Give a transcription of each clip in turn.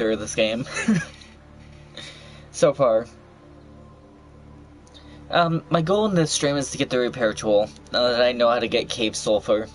through this game so far. My goal in this stream is to get the repair tool, now that I know how to get cave sulfur.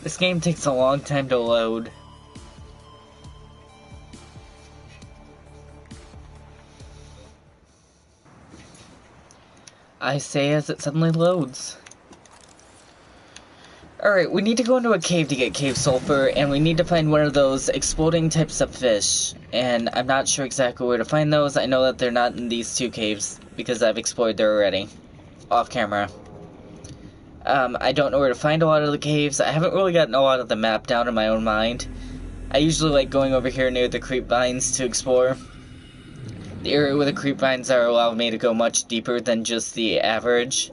This game takes a long time to load. I say as it suddenly loads. Alright, we need to go into a cave to get cave sulfur, and we need to find one of those exploding types of fish. And I'm not sure exactly where to find those. I know that they're not in these two caves, because I've explored there already. Off camera. I don't know where to find a lot of the caves. I haven't really gotten a lot of the map down in my own mind. I usually like going over here near the creep vines to explore. The area where the creep vines are allow me to go much deeper than just the average.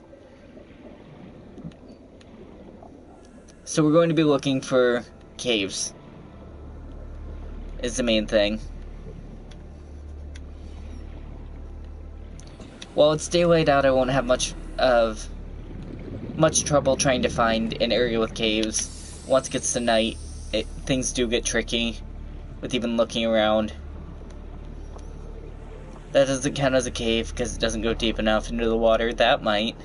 So we're going to be looking for caves, is the main thing. While it's daylight out, I won't have much trouble trying to find an area with caves. Once it gets to night, things do get tricky with even looking around. That doesn't count as a cave because it doesn't go deep enough into the water. That might.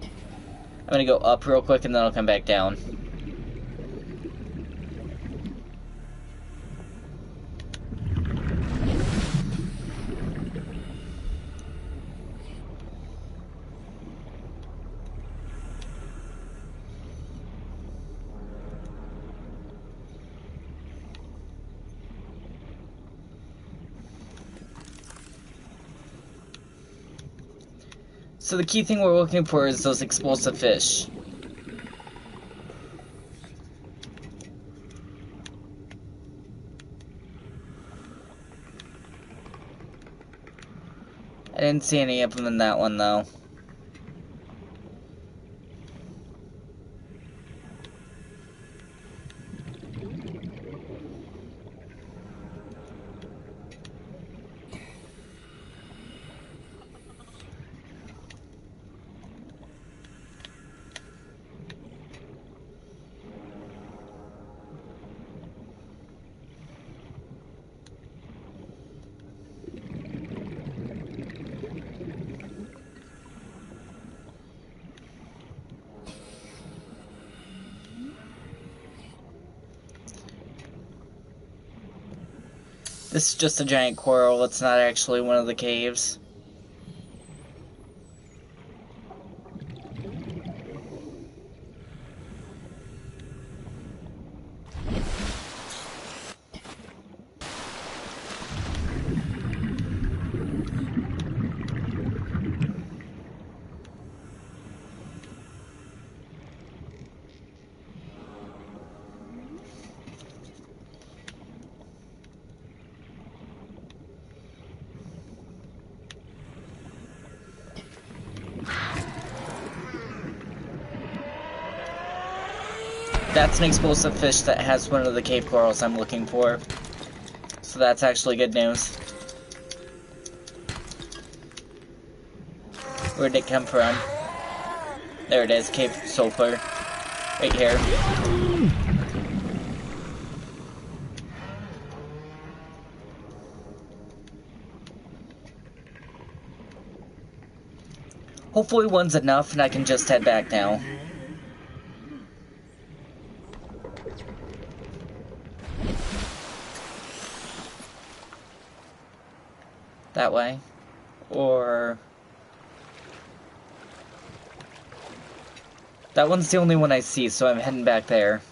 I'm gonna go up real quick and then I'll come back down. So the key thing we're looking for is those explosive fish. I didn't see any of them in that one though. This is just a giant coral, it's not actually one of the caves. That's an explosive fish that has one of the cave corals I'm looking for. So that's actually good news. Where'd it come from? There it is, cave sulfur. Right here. Hopefully one's enough and I can just head back now. That way. Or... that one's the only one I see, so I'm heading back there.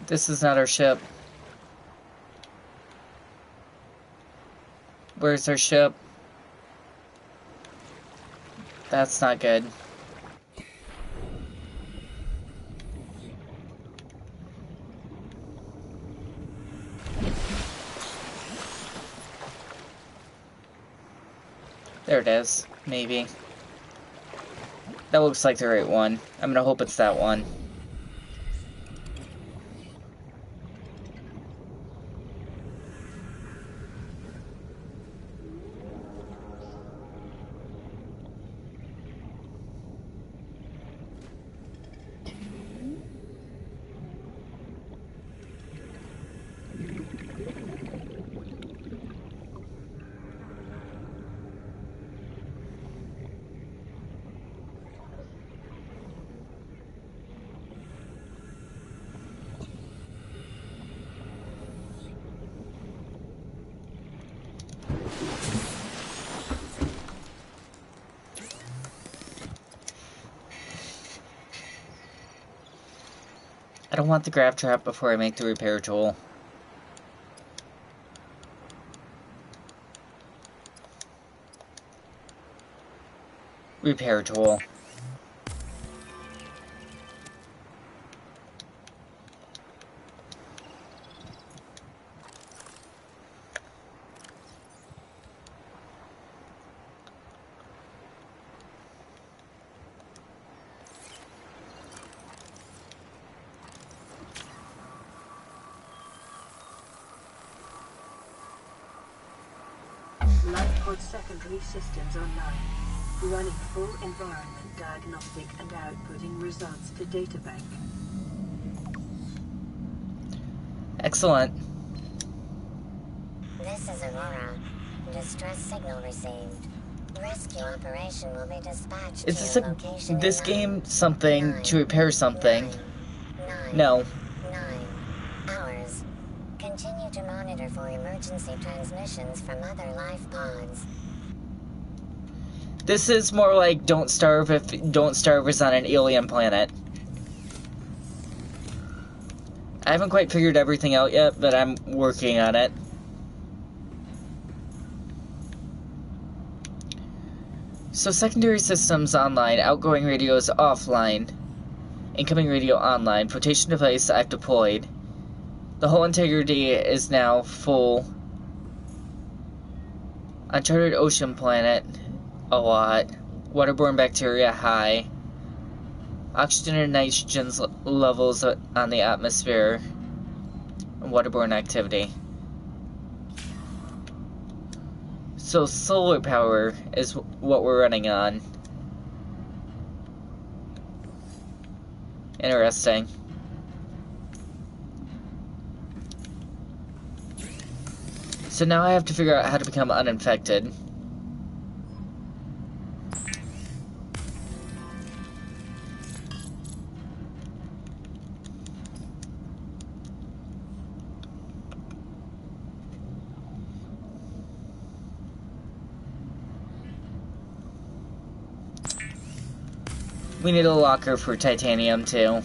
This is not our ship. Where's our ship? That's not good. There it is. Maybe. That looks like the right one. I'm gonna hope it's that one. I don't want the grab trap before I make the repair tool. Repair tool. Lifepod secondary systems online. Running full environment diagnostic and outputting results to databank. Excellent. This is Aurora. Distress signal received. Rescue operation will be dispatched Is to this your location this in game something to repair something? No. 9 hours. Continue to monitor for emergency transmissions from other life pods. This is more like Don't Starve is on an alien planet. I haven't quite figured everything out yet, but I'm working on it. So secondary systems online, outgoing radios offline, incoming radio online, flotation device I've deployed. The hull integrity is now full. Uncharted ocean planet, a lot. Waterborne bacteria, high. Oxygen and nitrogen levels on the atmosphere. Waterborne activity. So solar power is what we're running on. Interesting. So now I have to figure out how to become uninfected. We need a locker for titanium too.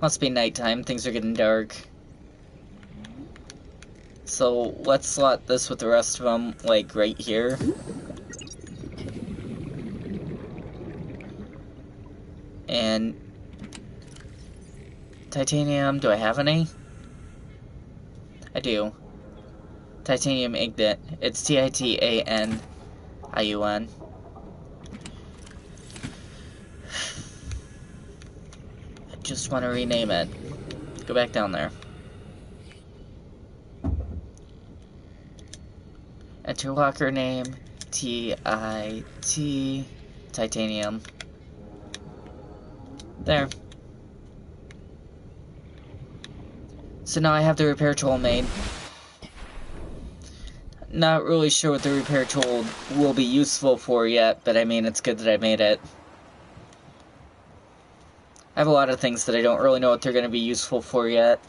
Must be nighttime, things are getting dark. So let's slot this with the rest of them, like, right here. And Titanium, do I have any? I do. Titanium Ignite. It's Titanium. I just want to rename it. Go back down there. Enter locker name, TIT, Titanium. There. So now I have the repair tool made. Not really sure what the repair tool will be useful for yet, but I mean, it's good that I made it. I have a lot of things that I don't really know what they're going to be useful for yet.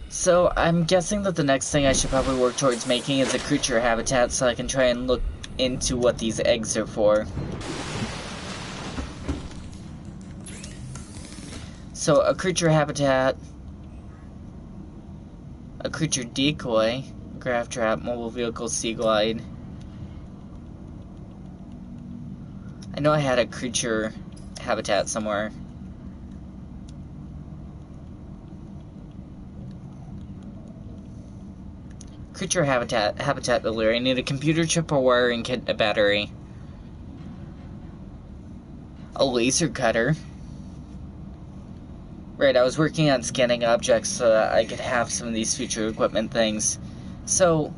So, I'm guessing that the next thing I should probably work towards making is a creature habitat so I can try and look into what these eggs are for. So, a creature habitat, a creature decoy, graph trap, mobile vehicle, sea glide. I know I had a creature habitat somewhere. Creature habitat builder. I need a computer chip, a wiring kit, a battery. A laser cutter. Right, I was working on scanning objects so that I could have some of these future equipment things. So,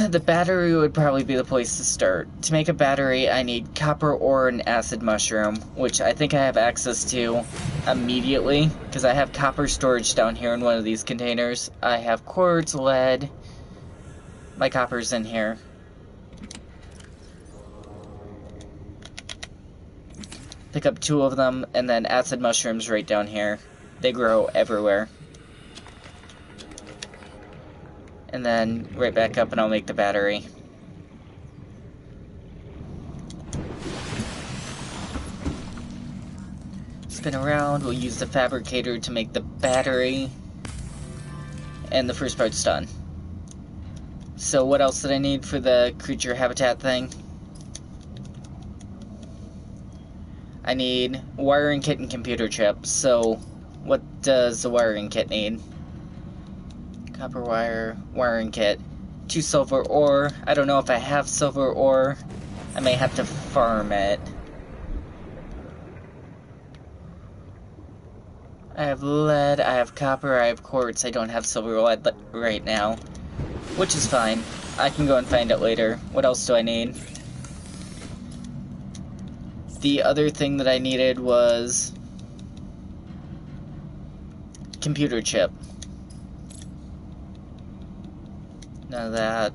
the battery would probably be the place to start. To make a battery, I need copper ore and acid mushroom, which I think I have access to immediately, because I have copper storage down here in one of these containers. I have quartz, lead, my copper's in here. Pick up 2 of them, and then acid mushrooms right down here. They grow everywhere. And then right back up and I'll make the battery. Spin around, we'll use the fabricator to make the battery. And the first part's done. So what else did I need for the creature habitat thing? I need wiring kit and computer chip. So what does the wiring kit need? Copper wire, wiring kit, 2 silver ore. I don't know if I have silver ore. I may have to farm it. I have lead, I have copper, I have quartz. I don't have silver or lead right now, which is fine. I can go and find it later. What else do I need? The other thing that I needed was computer chip. None of that.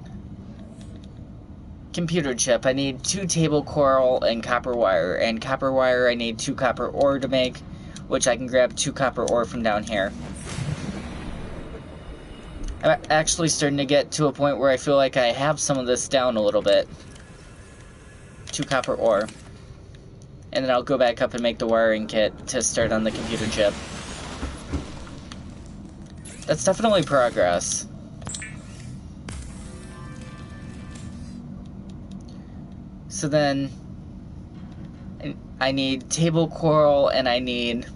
Computer chip. I need 2 table coral and copper wire. And copper wire I need 2 copper ore to make, which I can grab 2 copper ore from down here. I'm actually starting to get to a point where I feel like I have some of this down a little bit. 2 copper ore. And then I'll go back up and make the wiring kit to start on the computer chip. That's definitely progress. So then, I need table coral and I need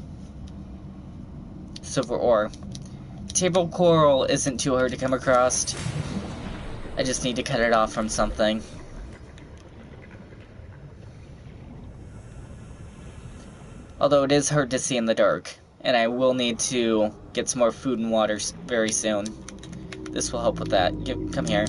silver ore. Table coral isn't too hard to come across. I just need to cut it off from something. Although it is hard to see in the dark, and I will need to get some more food and water very soon. This will help with that. Come here.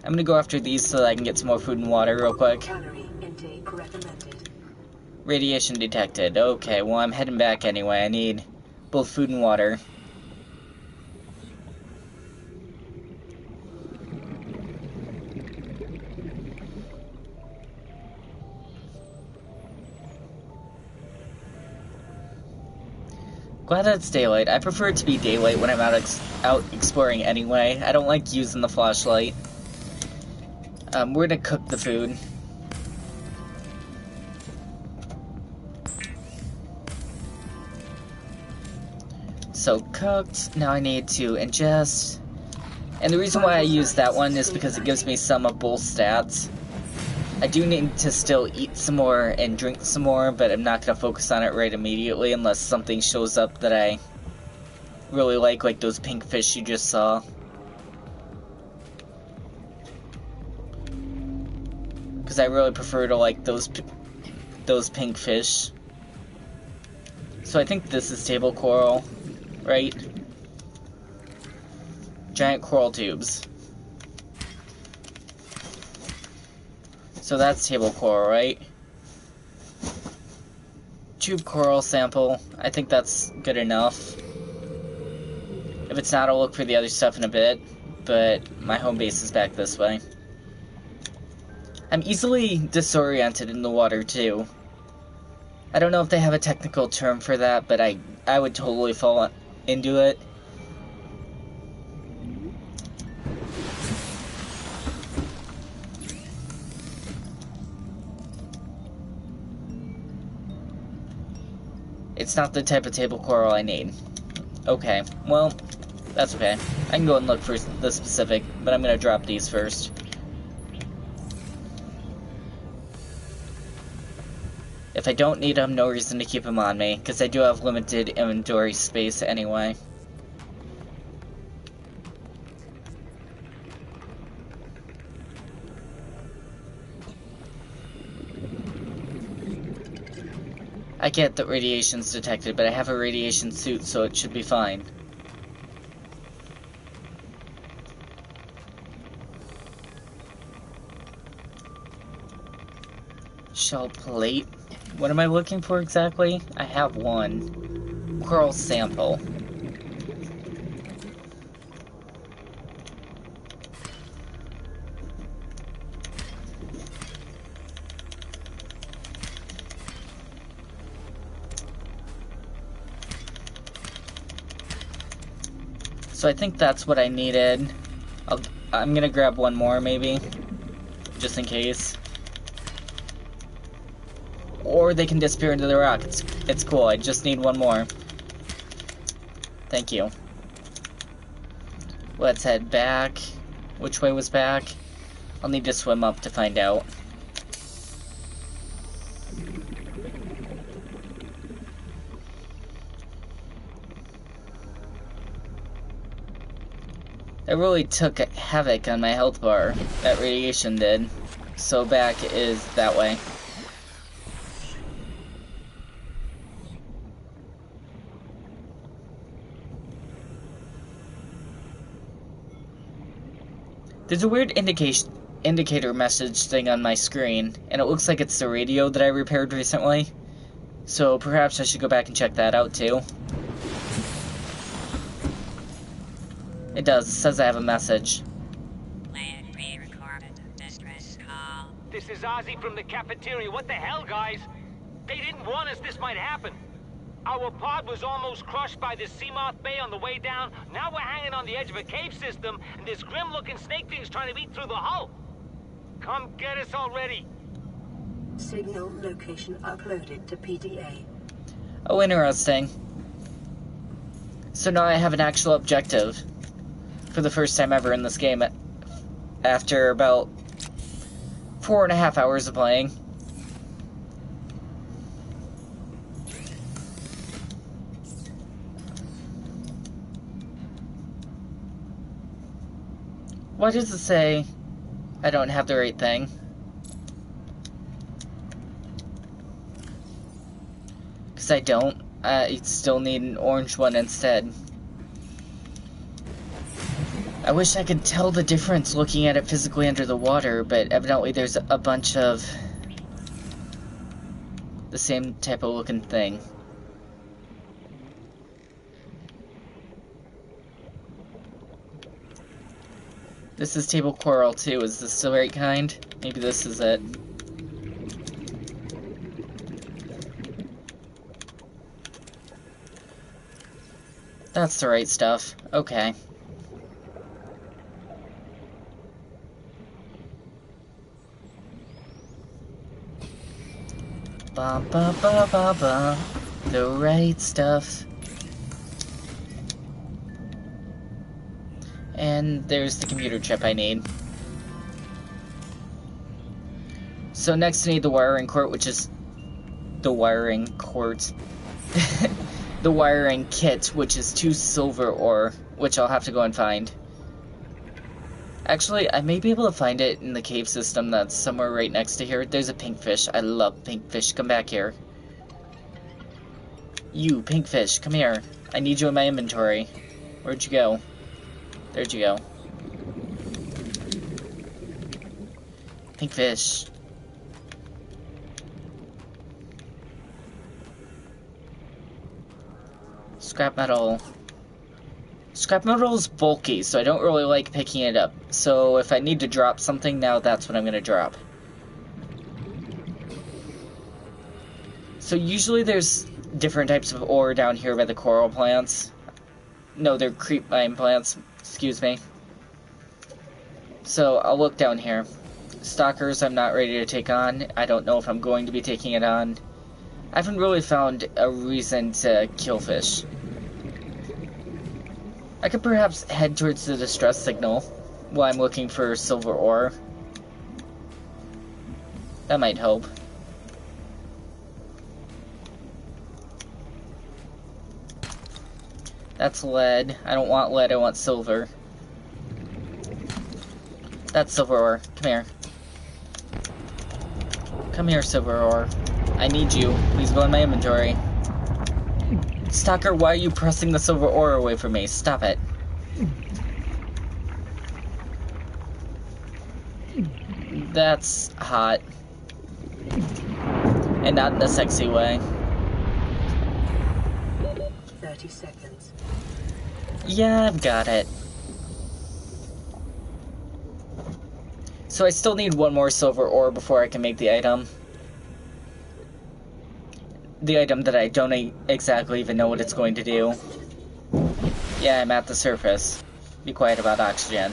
I'm gonna go after these so that I can get some more food and water real quick. Calorie intake recommended. Radiation detected. Okay, well I'm heading back anyway. I need both food and water. Glad that it's daylight. I prefer it to be daylight when I'm out exploring anyway. I don't like using the flashlight. We're gonna cook the food. So cooked, now I need to ingest. And the reason why I use that one is because it gives me some of both stats. I do need to still eat some more and drink some more, but I'm not going to focus on it right immediately unless something shows up that I really like those pink fish you just saw. Because I really prefer to like those pink fish. So I think this is table coral, right? Giant coral tubes. So that's table coral, right? Tube coral sample. I think that's good enough. If it's not, I'll look for the other stuff in a bit. But my home base is back this way. I'm easily disoriented in the water, too. I don't know if they have a technical term for that, but I would totally fall into it. It's not the type of table coral I need. Okay, well, that's okay. I can go and look for the specific, but I'm gonna drop these first. If I don't need them, no reason to keep them on me, because I do have limited inventory space anyway. I get that radiation's detected, but I have a radiation suit, so it should be fine. Shell plate. What am I looking for exactly? I have one. Coral sample. So I think that's what I needed. I'm gonna grab one more, maybe. Just in case. Or they can disappear into the rock. It's cool, I just need one more. Thank you. Let's head back. Which way was back? I'll need to swim up to find out. It really took havoc on my health bar. That radiation did. So back is that way. There's a weird indicator message thing on my screen, and it looks like it's the radio that I repaired recently. So perhaps I should go back and check that out too. It does. It says I have a message. Plan pre-recorded distress call. This is Ozzy from the cafeteria. What the hell, guys? They didn't warn us this might happen. Our pod was almost crushed by this Seamoth Bay on the way down. Now we're hanging on the edge of a cave system, and this grim-looking snake thing's trying to eat through the hull. Come get us already. Signal location uploaded to PDA. Oh, interesting. So now I have an actual objective. For the first time ever in this game, after about 4.5 hours of playing. Why does it say I don't have the right thing? Because I don't. I still need an orange one instead. I wish I could tell the difference looking at it physically under the water, but evidently there's a bunch of the same type of looking thing. This is table coral too. Is this the right kind? Maybe this is it. That's the right stuff. Okay. Ba ba ba ba ba. The right stuff. And there's the computer chip I need. So next I need the wiring cord, which is the wiring cord. The wiring kit, which is 2 silver ore, which I'll have to go and find. Actually, I may be able to find it in the cave system that's somewhere right next to here. There's a pink fish. I love pink fish. Come back here. You, pink fish, come here. I need you in my inventory. Where'd you go? There'd you go. Pink fish. Scrap metal. Scrap metal is bulky, so I don't really like picking it up. So if I need to drop something, now that's what I'm going to drop. So usually there's different types of ore down here by the coral plants. No, they're creep mine plants. Excuse me. So I'll look down here. Stalkers I'm not ready to take on. I don't know if I'm going to be taking it on. I haven't really found a reason to kill fish. I could perhaps head towards the distress signal while I'm looking for silver ore. That might help. That's lead. I don't want lead, I want silver. That's silver ore. Come here. Come here, silver ore. I need you. Please go in my inventory. Stalker, why are you pressing the silver ore away from me? Stop it. That's hot. And not in a sexy way. 30 seconds. Yeah, I've got it. So I still need one more silver ore before I can make the item. The item that I don't exactly even know what it's going to do. Yeah, I'm at the surface. Be quiet about oxygen.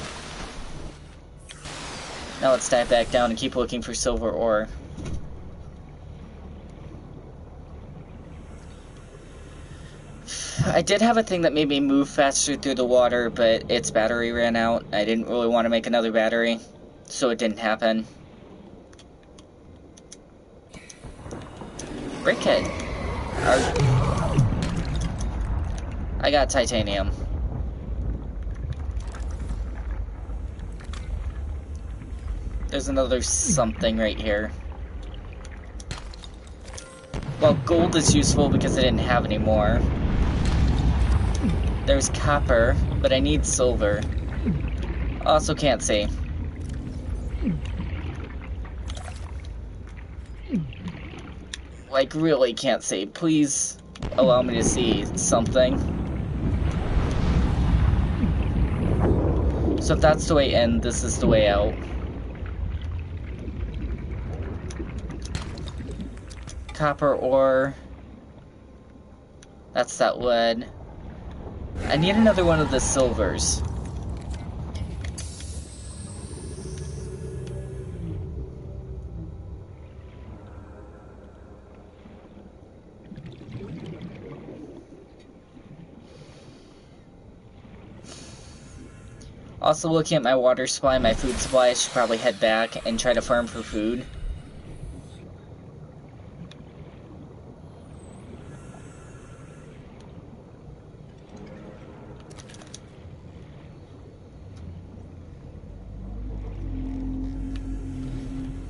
Now let's dive back down and keep looking for silver ore. I did have a thing that made me move faster through the water, but its battery ran out. I didn't really want to make another battery, so it didn't happen. Brickhead. I got titanium. There's another something right here. Well, gold is useful because I didn't have any more. There's copper, but I need silver. Also can't see. Like, really can't see. Please allow me to see something. So if that's the way in, this is the way out. Copper ore. That's that lead. I need another one of the silvers. Also, looking at my water supply and my food supply, I should probably head back and try to farm for food.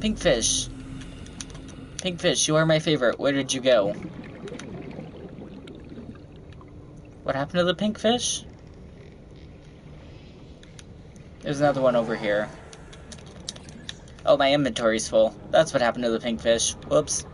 Pink fish. Pink fish, you are my favorite. Where did you go? What happened to the pink fish? There's another one over here. Oh, my inventory's full. That's what happened to the pink fish. Whoops.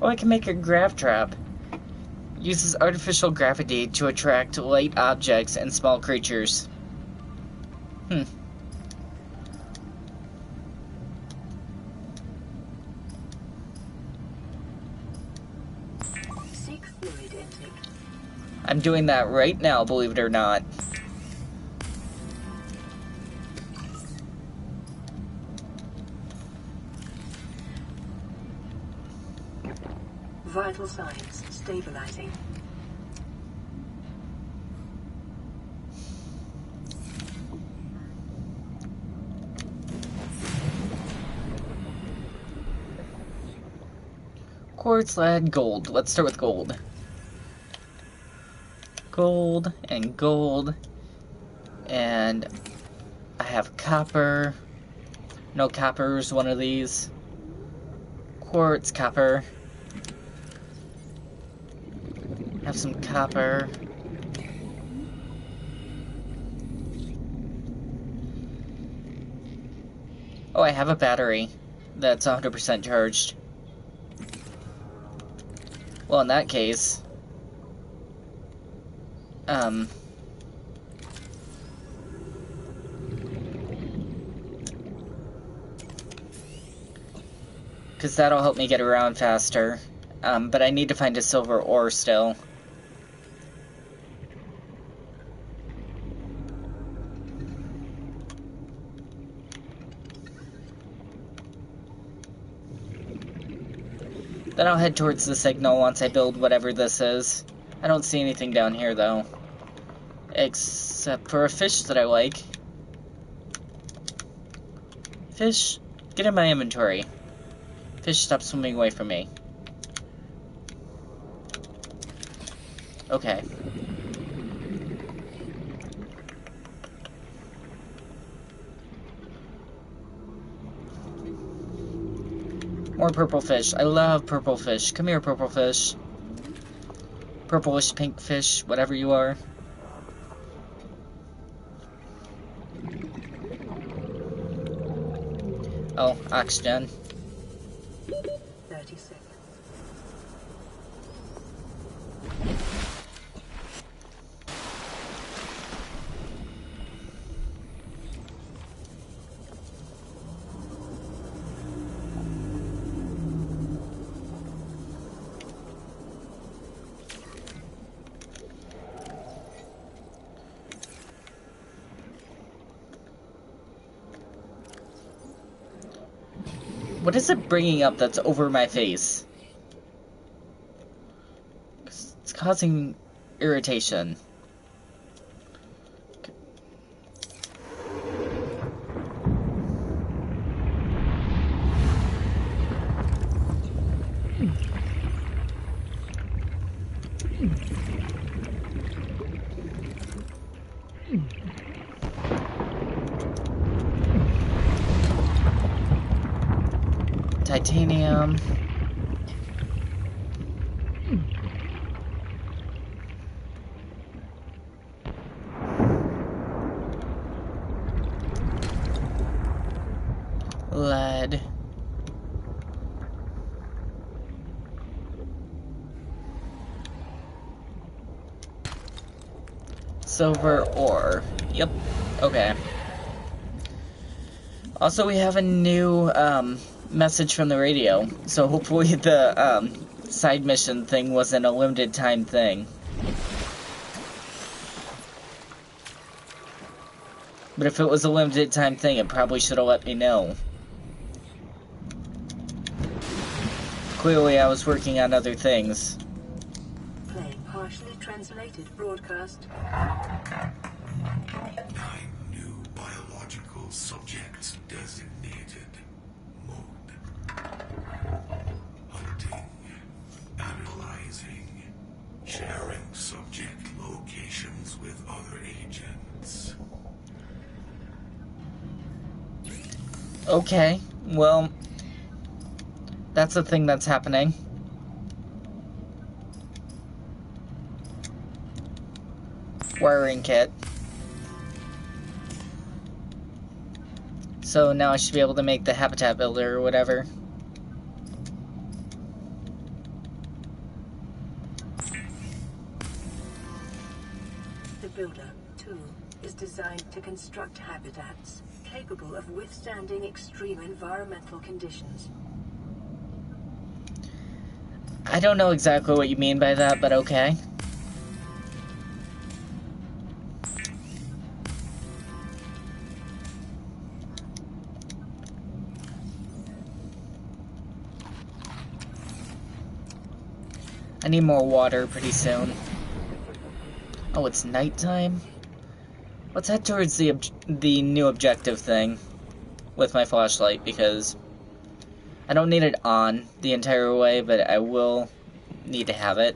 Oh, I can make a grav trap. Uses artificial gravity to attract light objects and small creatures. Seek fluid intake. I'm doing that right now, believe it or not. Vital signs stabilizing. Quartz, lead, gold. Let's start with gold. Gold and gold. And I have copper. No, copper is one of these. Quartz, copper. Have some copper. Oh, I have a battery that's 100% charged. Well, in that case, because that'll help me get around faster. But I need to find a silver ore still. Then I'll head towards the signal once I build whatever this is. I don't see anything down here, though. Except for a fish that I like. Fish, get in my inventory. Fish, stop swimming away from me. Okay. More purple fish. I love purple fish. Come here, purple fish. Purplish pink fish, whatever you are. Oh, oxygen. 30 seconds. What is it bringing up that's over my face? It's causing irritation. Titanium. Lead. Silver ore. Yep. Okay. Also, we have a new, message from the radio, so hopefully the side mission thing wasn't a limited time thing. But if it was a limited time thing, it probably should have let me know. Clearly I was working on other things. Playing partially translated broadcast. 9 new biological subjects designated. Hunting, analyzing, sharing subject locations with other agents. Okay, well, that's a thing that's happening. Wiring kit. So now I should be able to make the habitat builder or whatever. to construct habitats capable of withstanding extreme environmental conditions. I don't know exactly what you mean by that, but okay. I need more water pretty soon. Oh, it's nighttime? Let's head towards the new objective thing with my flashlight, because I don't need it on the entire way, but I will need to have it.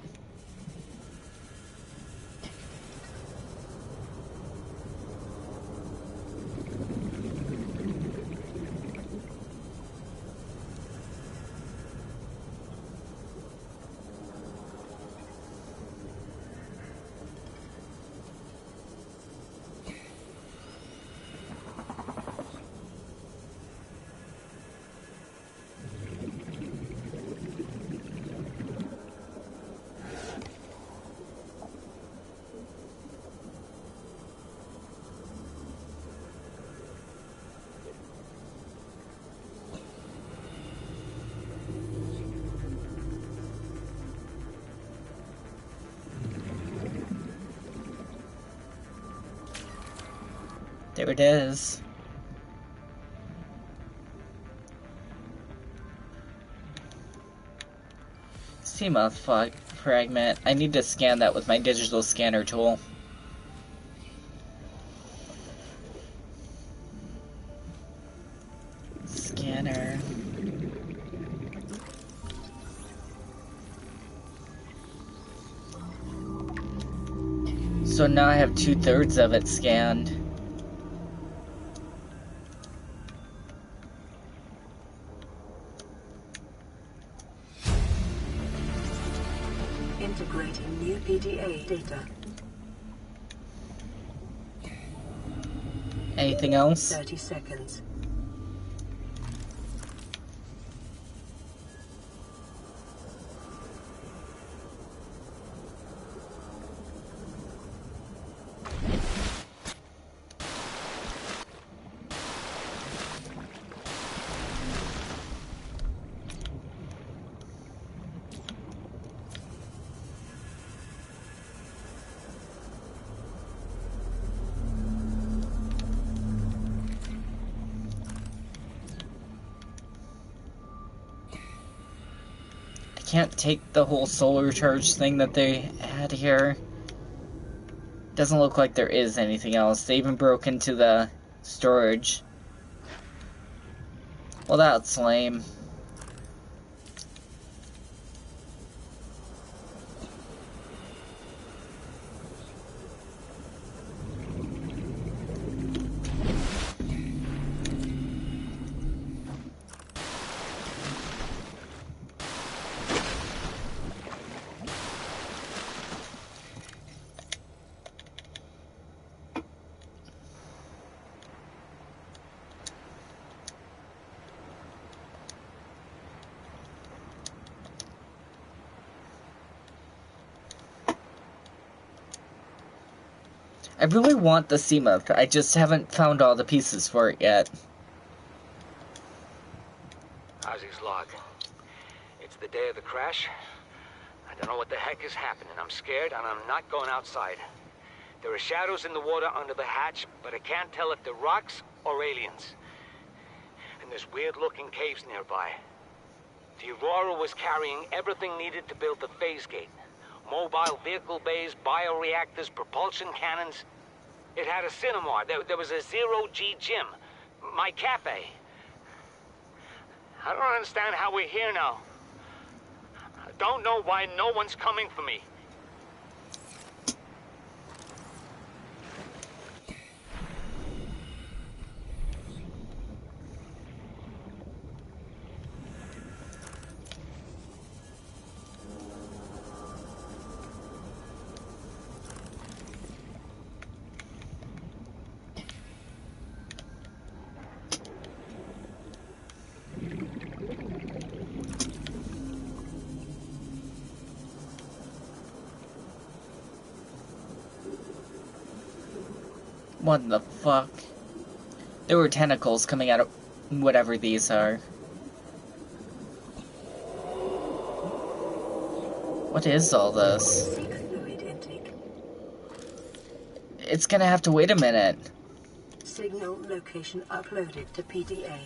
There it is. Seamoth fragment. I need to scan that with my digital scanner tool. Scanner. So now I have 2/3 of it scanned. Integrating new PDA data. Anything else? 30 seconds. Can't take the whole solar charge thing that they had here. Doesn't look like there is anything else. They even broke into the storage. Well, that's lame. I really want the Seamoth. I just haven't found all the pieces for it yet. Ozzy's log. It's the day of the crash. I don't know what the heck is happening. I'm scared and I'm not going outside. There are shadows in the water under the hatch, but I can't tell if they're rocks or aliens. And there's weird-looking caves nearby. The Aurora was carrying everything needed to build the phase gate. Mobile vehicle bays, bioreactors, propulsion cannons. It had a cinema. There was a zero-G gym. My cafe. I don't understand how we're here now. I don't know why no one's coming for me. What the fuck? There were tentacles coming out of whatever these are. What is all this? Seek fluid intake. It's gonna have to wait a minute. Signal location uploaded to PDA.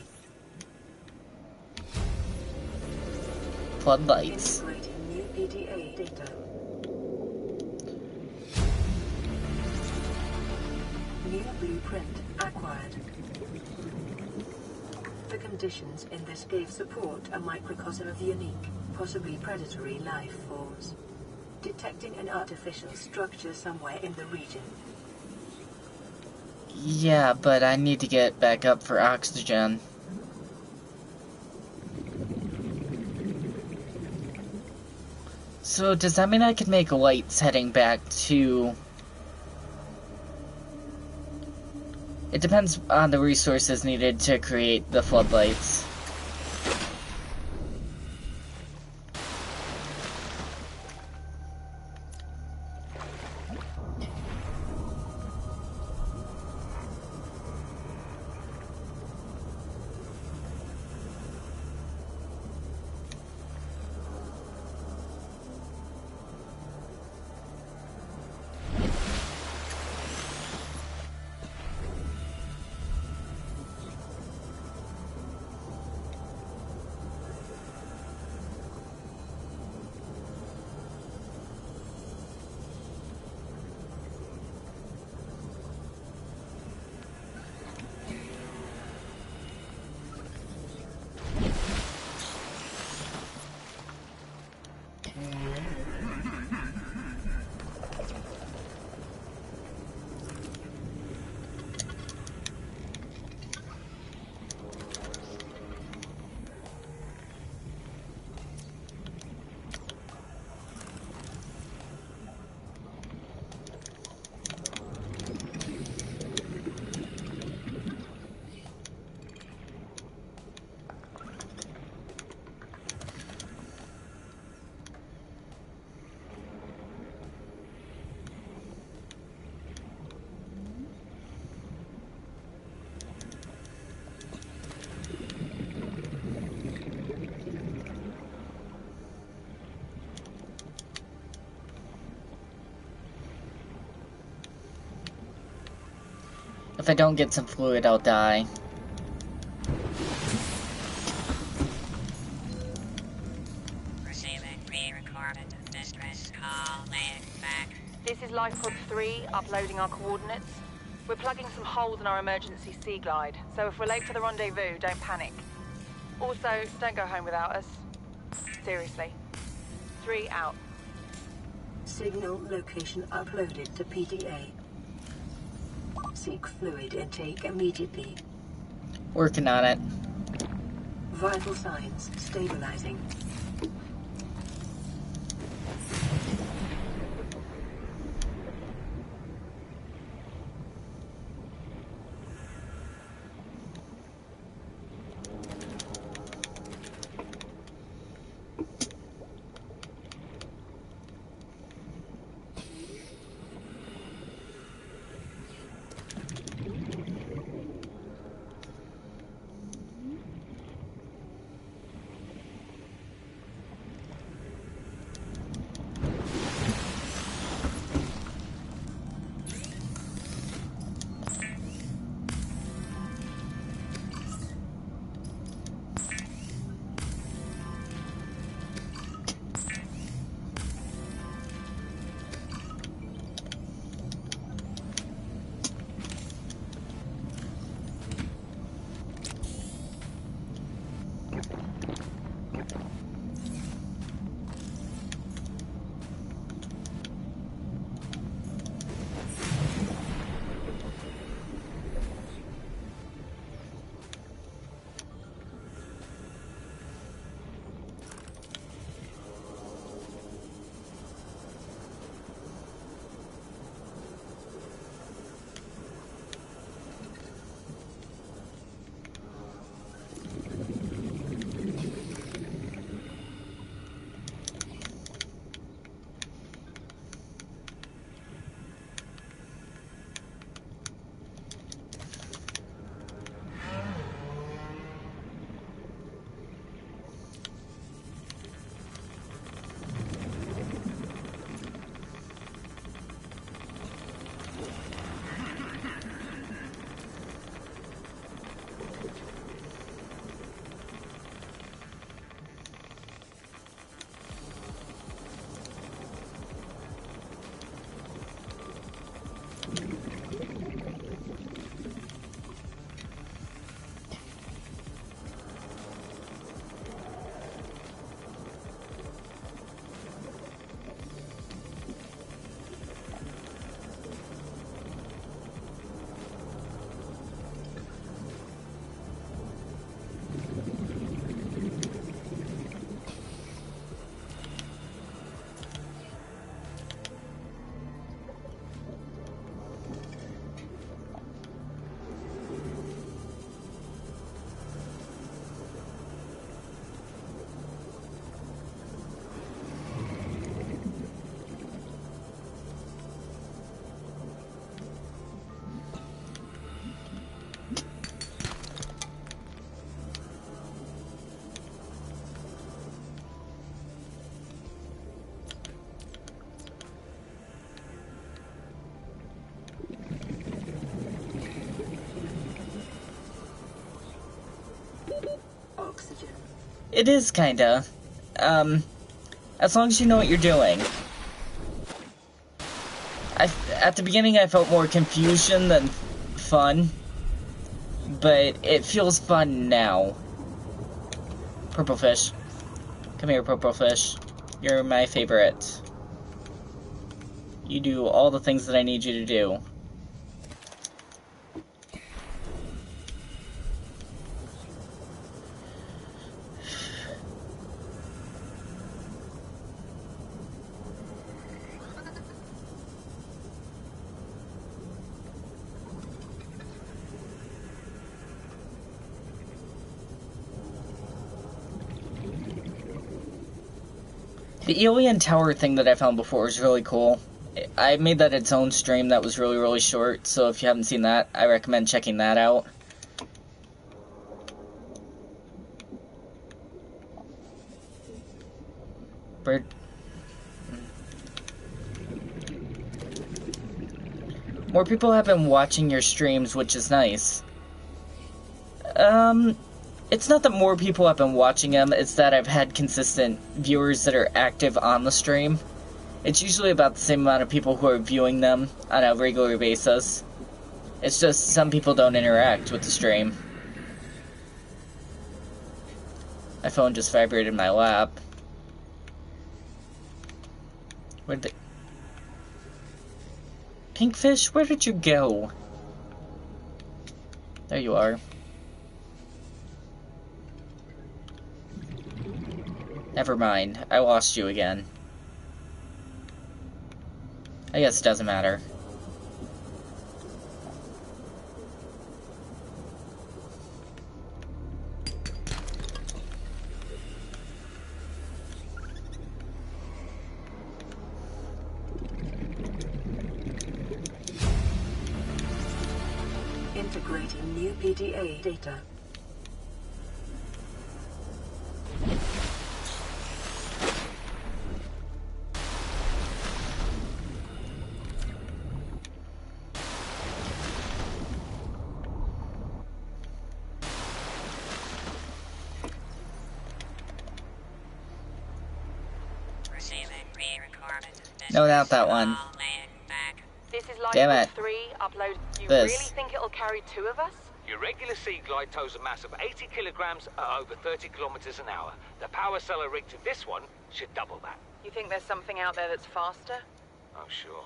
Floodlights. Integrating new PDA data. New blueprint acquired. The conditions in this cave support a microcosm of unique, possibly predatory life forms. Detecting an artificial structure somewhere in the region. Yeah, but I need to get back up for oxygen. So, does that mean I can make lights heading back to... It depends on the resources needed to create the floodlights. If I don't get some fluid, I'll die. Receiving pre-recorded distress call. Laying back. This is Life Pod 3, uploading our coordinates. We're plugging some holes in our emergency sea glide, so if we're late for the rendezvous, don't panic. Also, don't go home without us. Seriously. 3 out. Signal location uploaded to PDA. Seek fluid intake immediately. Working on it. Vital signs stabilizing. oxygen. It is kinda. As long as you know what you're doing. At the beginning I felt more confusion than fun, but it feels fun now. Purple fish. Come here, purple fish. You're my favorite. You do all the things that I need you to do. The alien tower thing that I found before is really cool. I made that its own stream that was really, really short, so if you haven't seen that, I recommend checking that out. Bird. More people have been watching your streams, which is nice. It's not that more people have been watching them, it's that I've had consistent viewers that are active on the stream. It's usually about the same amount of people who are viewing them on a regular basis. It's just some people don't interact with the stream. My phone just vibrated in my lap. Where'd the... Pinkfish, where did you go? There you are. Never mind, I lost you again. I guess it doesn't matter. Integrating new PDA data. No, not that one. This is Damn Lifeboat it. 3, upload. You This. really think it'll carry two of us? Your regular sea glide tows a mass of 80 kilograms at over 30 kilometers an hour. The power cellar rig to this one should double that. You think there's something out there that's faster? Oh, sure.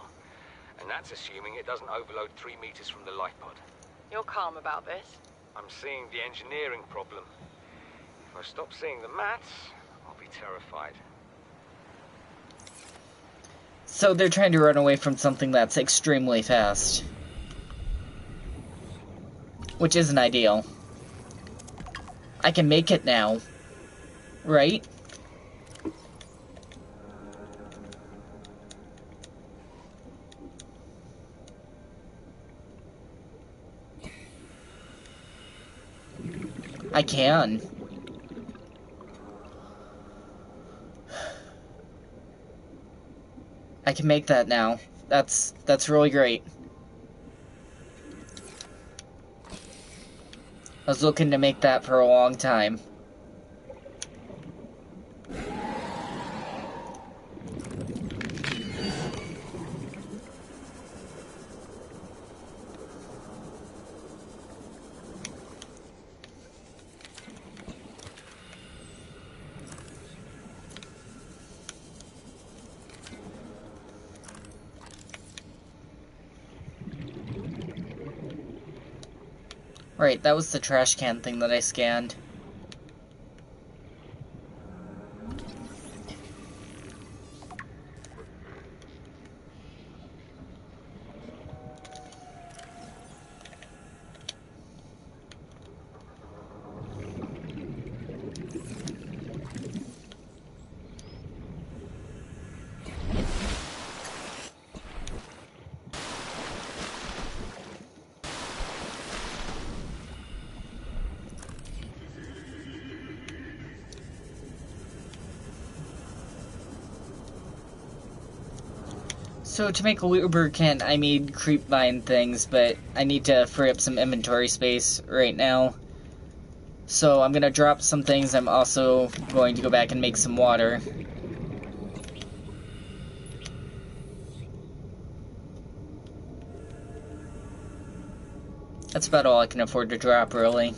And that's assuming it doesn't overload 3 meters from the life pod. You're calm about this. I'm seeing the engineering problem. If I stop seeing the maths, I'll be terrified. So they're trying to run away from something that's extremely fast. Which isn't ideal. I can make it now. Right? I can. I can make that now. That's really great. I was looking to make that for a long time. Right, that was the trash can thing that I scanned. So to make a lubricant, I made creep mine things, but I need to free up some inventory space right now. So I'm gonna drop some things. I'm also going to go back and make some water. That's about all I can afford to drop, really.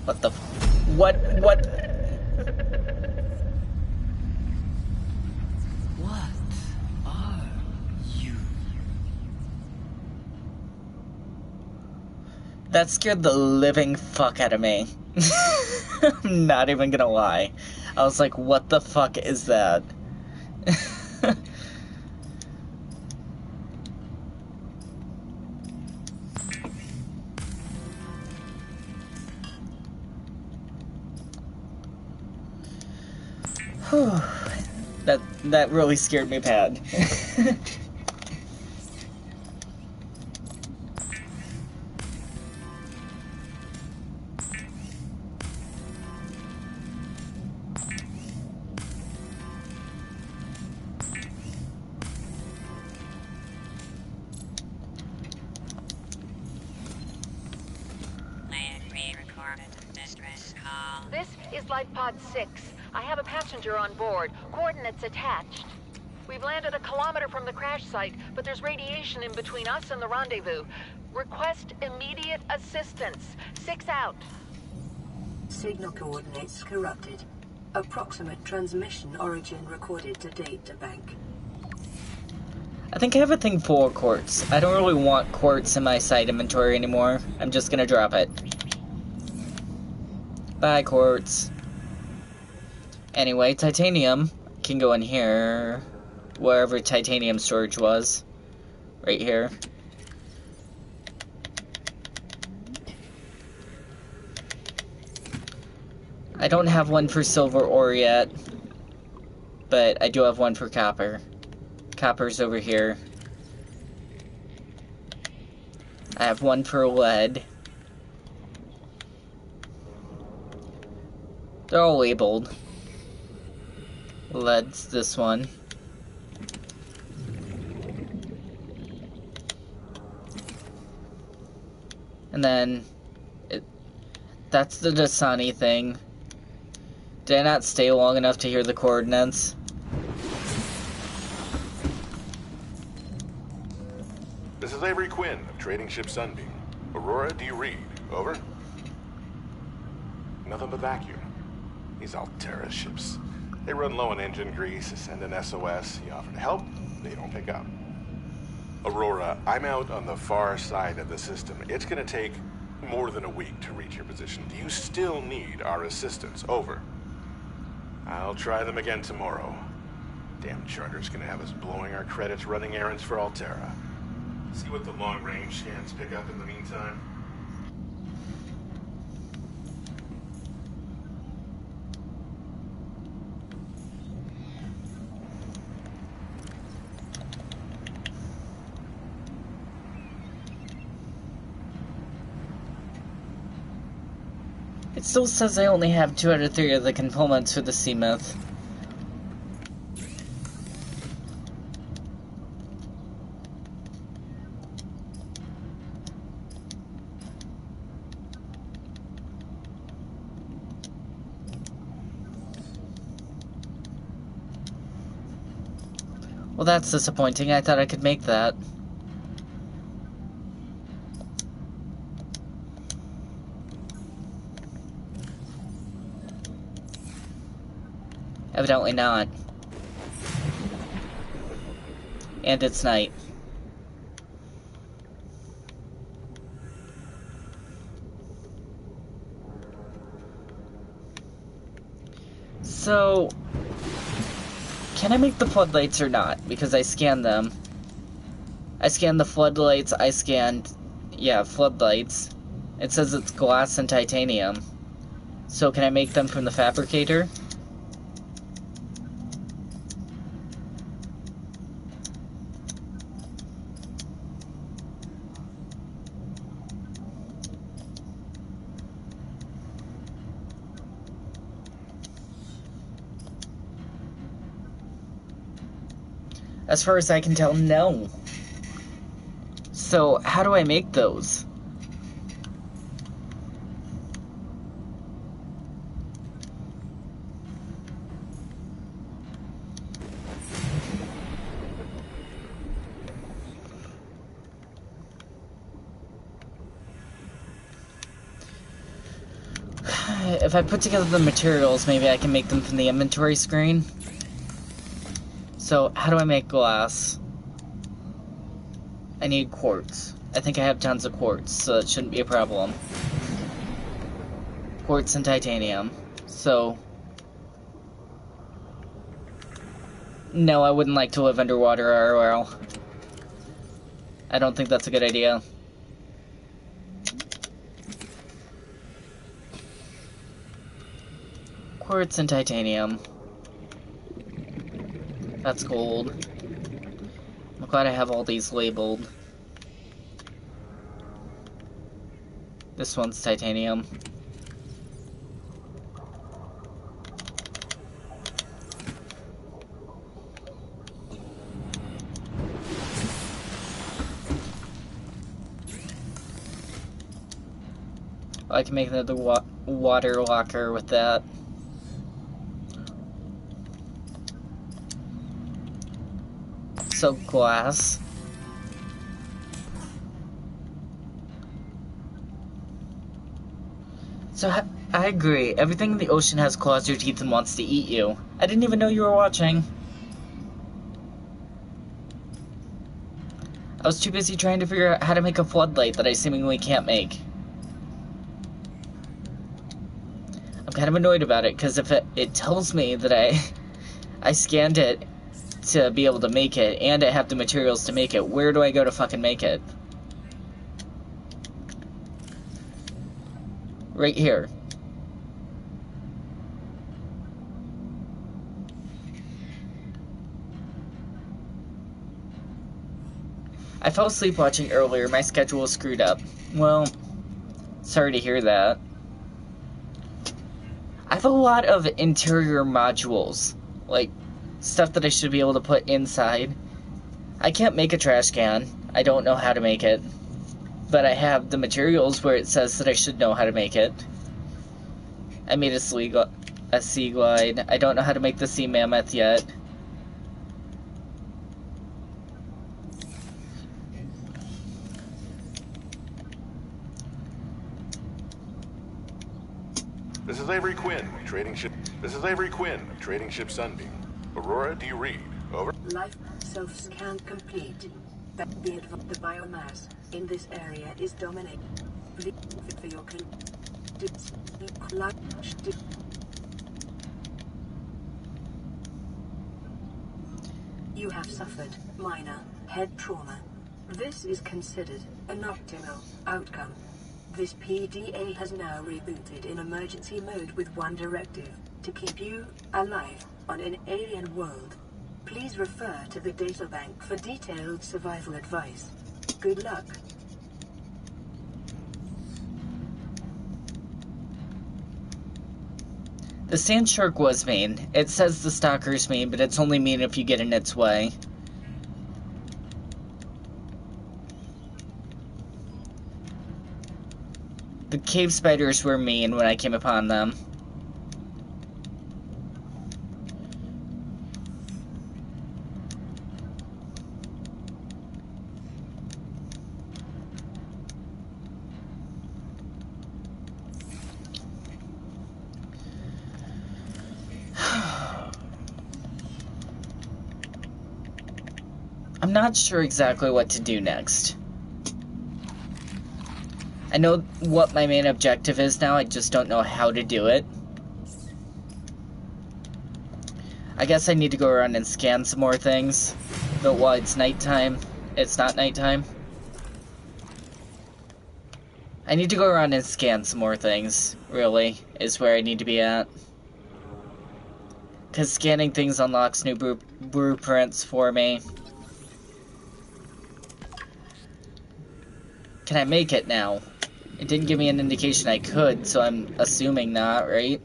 What the what? What are you? That scared the living fuck out of me. I'm not even gonna lie. I was like, what the fuck is that? That really scared me bad. Land re-recorded. Distress call. This is Life Pod 6. I have a passenger on board. Coordinates attached. We've landed a kilometer from the crash site, but there's radiation in between us and the rendezvous. Request immediate assistance. 6 out. Signal coordinates corrupted. Approximate transmission origin recorded to data bank. I think I have a thing for quartz. I don't really want quartz in my side inventory anymore. I'm just gonna drop it. Bye, quartz. Anyway, titanium can go in here. Wherever titanium storage was. Right here. I don't have one for silver ore yet. But I do have one for copper. Copper's over here. I have one for lead. They're all labeled. Lead's this one. And then, that's the Dasani thing. Did I not stay long enough to hear the coordinates? This is Avery Quinn of Trading Ship Sunbeam. Aurora, do you read? Over? Nothing but vacuum. These Altera ships. They run low on engine grease, send an SOS, you offer to help, they don't pick up. Aurora, I'm out on the far side of the system. It's gonna take more than a week to reach your position. Do you still need our assistance? Over. I'll try them again tomorrow. Damn charter's gonna have us blowing our credits running errands for Altera. See what the long-range scans pick up in the meantime. It still says I only have 2 out of 3 of the components for the Seamouth. Well, that's disappointing. I thought I could make that. Evidently not. And it's night. So, can I make the floodlights or not? Because I scanned them. I scanned the floodlights, I scanned, yeah, floodlights. It says it's glass and titanium. So can I make them from the fabricator? As far as I can tell, no. So, how do I make those? If I put together the materials, maybe I can make them from the inventory screen. So, how do I make glass? I need quartz. I think I have tons of quartz, so that shouldn't be a problem. Quartz and titanium. So... no, I wouldn't like to live underwater IRL. I don't think that's a good idea. Quartz and titanium. That's gold. I'm glad I have all these labeled. This one's titanium. I can make another water locker with that. So, glass. So, I agree. Everything in the ocean has claws or teeth and wants to eat you. I didn't even know you were watching. I was too busy trying to figure out how to make a floodlight that I seemingly can't make. I'm kind of annoyed about it, because if it tells me that I scanned it to be able to make it, and I have the materials to make it, where do I go to fucking make it? Right here. I fell asleep watching earlier. My schedule was screwed up. Well, sorry to hear that. I have a lot of interior modules, like stuff that I should be able to put inside. I can't make a trash can. I don't know how to make it. But I have the materials where it says that I should know how to make it. I made a sea glide. I don't know how to make the sea mammoth yet. This is Avery Quinn, trading ship. This is Avery Quinn, trading ship Sunbeam. Aurora, do you read? Over. Life self-scan complete. The biomass in this area is dominated. For your you have suffered minor head trauma. This is considered an optimal outcome. This PDA has now rebooted in emergency mode with one directive: to keep you alive on an alien world. Please refer to the databank for detailed survival advice. Good luck. The sand shark was mean. It says the stalker's mean, but it's only mean if you get in its way. The cave spiders were mean when I came upon them. I'm not sure exactly what to do next. I know what my main objective is now, I just don't know how to do it. I guess I need to go around and scan some more things, but while it's nighttime, it's not nighttime. I need to go around and scan some more things, really, is where I need to be at. Because scanning things unlocks new blueprints for me. Can I make it now? It didn't give me an indication I could, so I'm assuming not, right?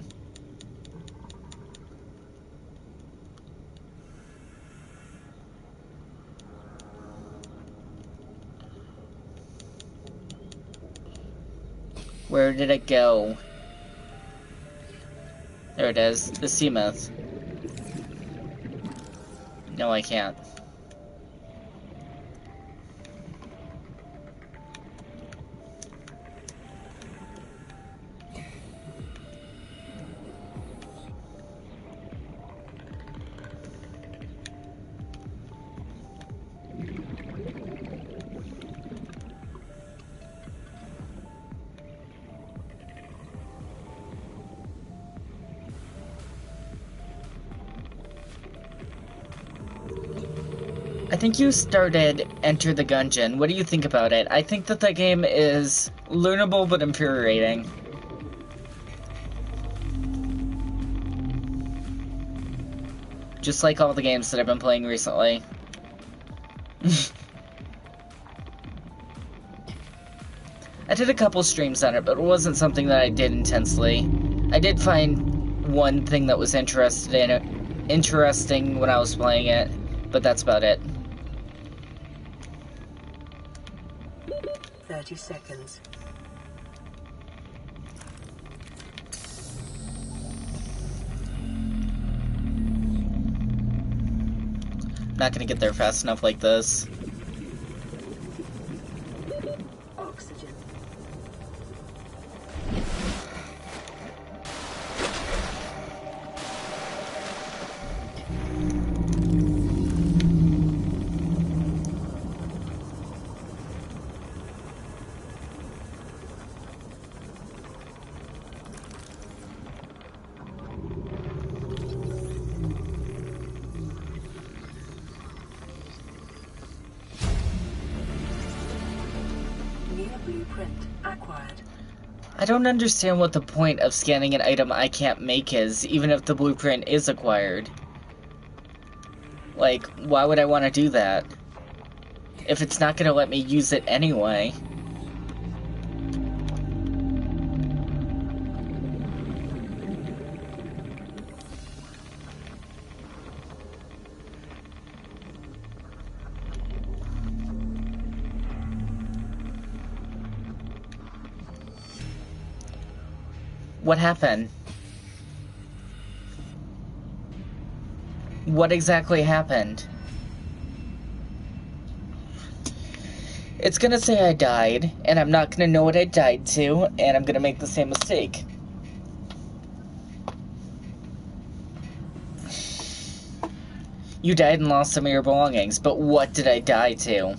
Where did it go? There it is. The Seamoth. No, I can't. I think you started Enter the Gungeon. What do you think about it? I think that game is learnable but infuriating. Just like all the games that I've been playing recently. I did a couple streams on it, but it wasn't something that I did intensely. I did find one thing that was interesting when I was playing it, but that's about it. 30 seconds. Not gonna get there fast enough like this. Oxygen. Blueprint acquired. I don't understand what the point of scanning an item I can't make is, even if the blueprint is acquired. Like, why would I want to do that? If it's not gonna let me use it anyway. What happened? What exactly happened? It's gonna say I died, and I'm not gonna know what I died to, and I'm gonna make the same mistake. You died and lost some of your belongings, but what did I die to?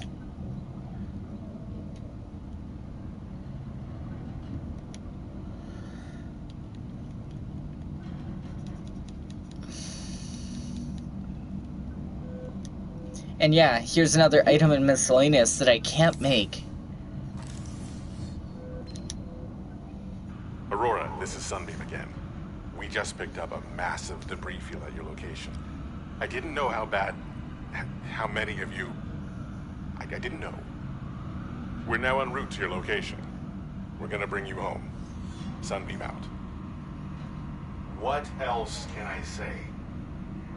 And yeah, here's another item in miscellaneous that I can't make. Aurora, this is Sunbeam again. We just picked up a massive debris field at your location. I didn't know how many of you... I didn't know. We're now en route to your location. We're gonna bring you home. Sunbeam out. What else can I say?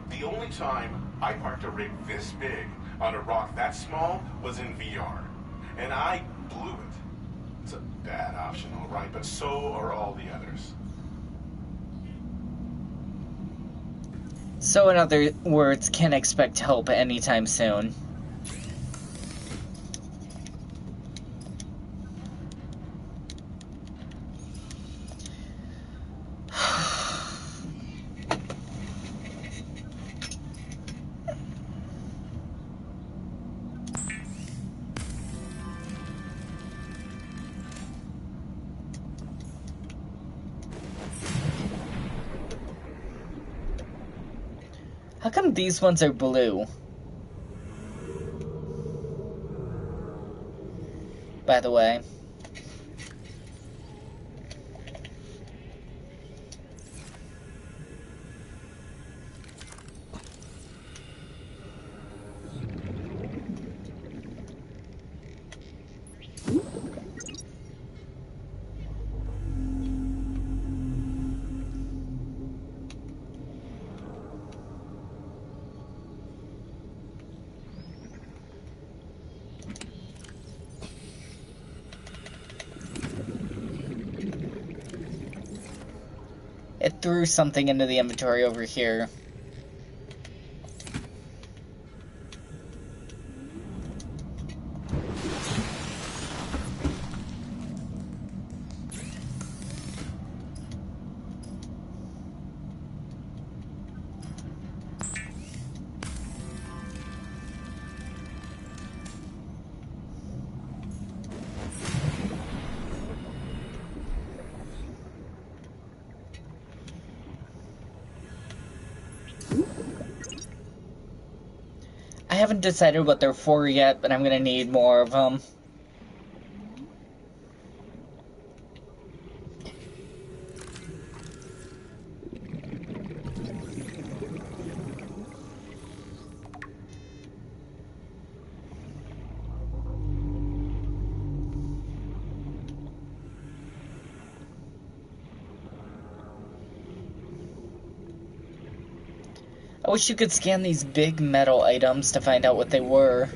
The only time I parked a rig this big on a rock that small was in VR. And I blew it. It's a bad option, all right, but so are all the others. So in other words, can't expect help anytime soon. How come these ones are blue? By the way. It threw something into the inventory over here. I haven't decided what they're for yet, but I'm gonna need more of them. I wish you could scan these big metal items to find out what they were.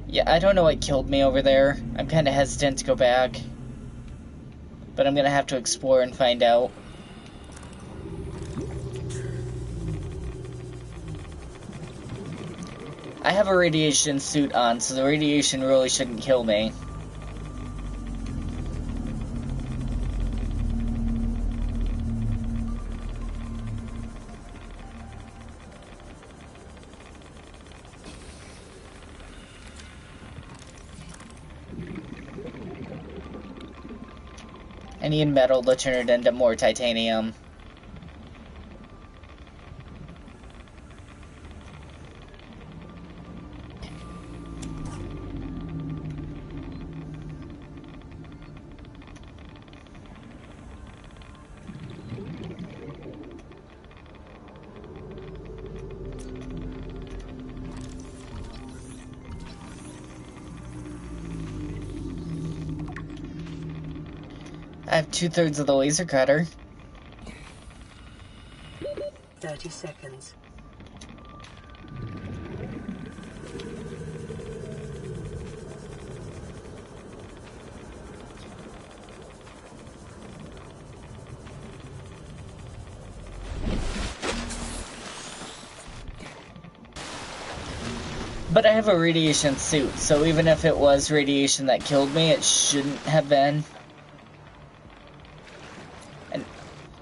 Yeah, I don't know what killed me over there. I'm kind of hesitant to go back. But I'm gonna have to explore and find out. I have a radiation suit on, so the radiation really shouldn't kill me. I need metal to turn it into more titanium. I have 2/3 of the laser cutter. 30 seconds. But I have a radiation suit, so even if it was radiation that killed me, it shouldn't have been.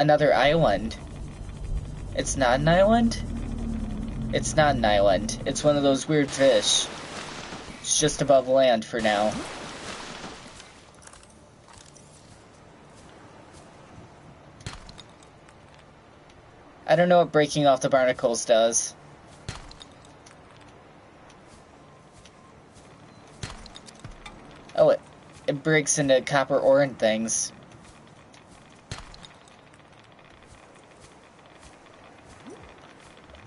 Another island. It's not an island? It's not an island. It's one of those weird fish. It's just above land for now. I don't know what breaking off the barnacles does. Oh, it breaks into copper ore and things.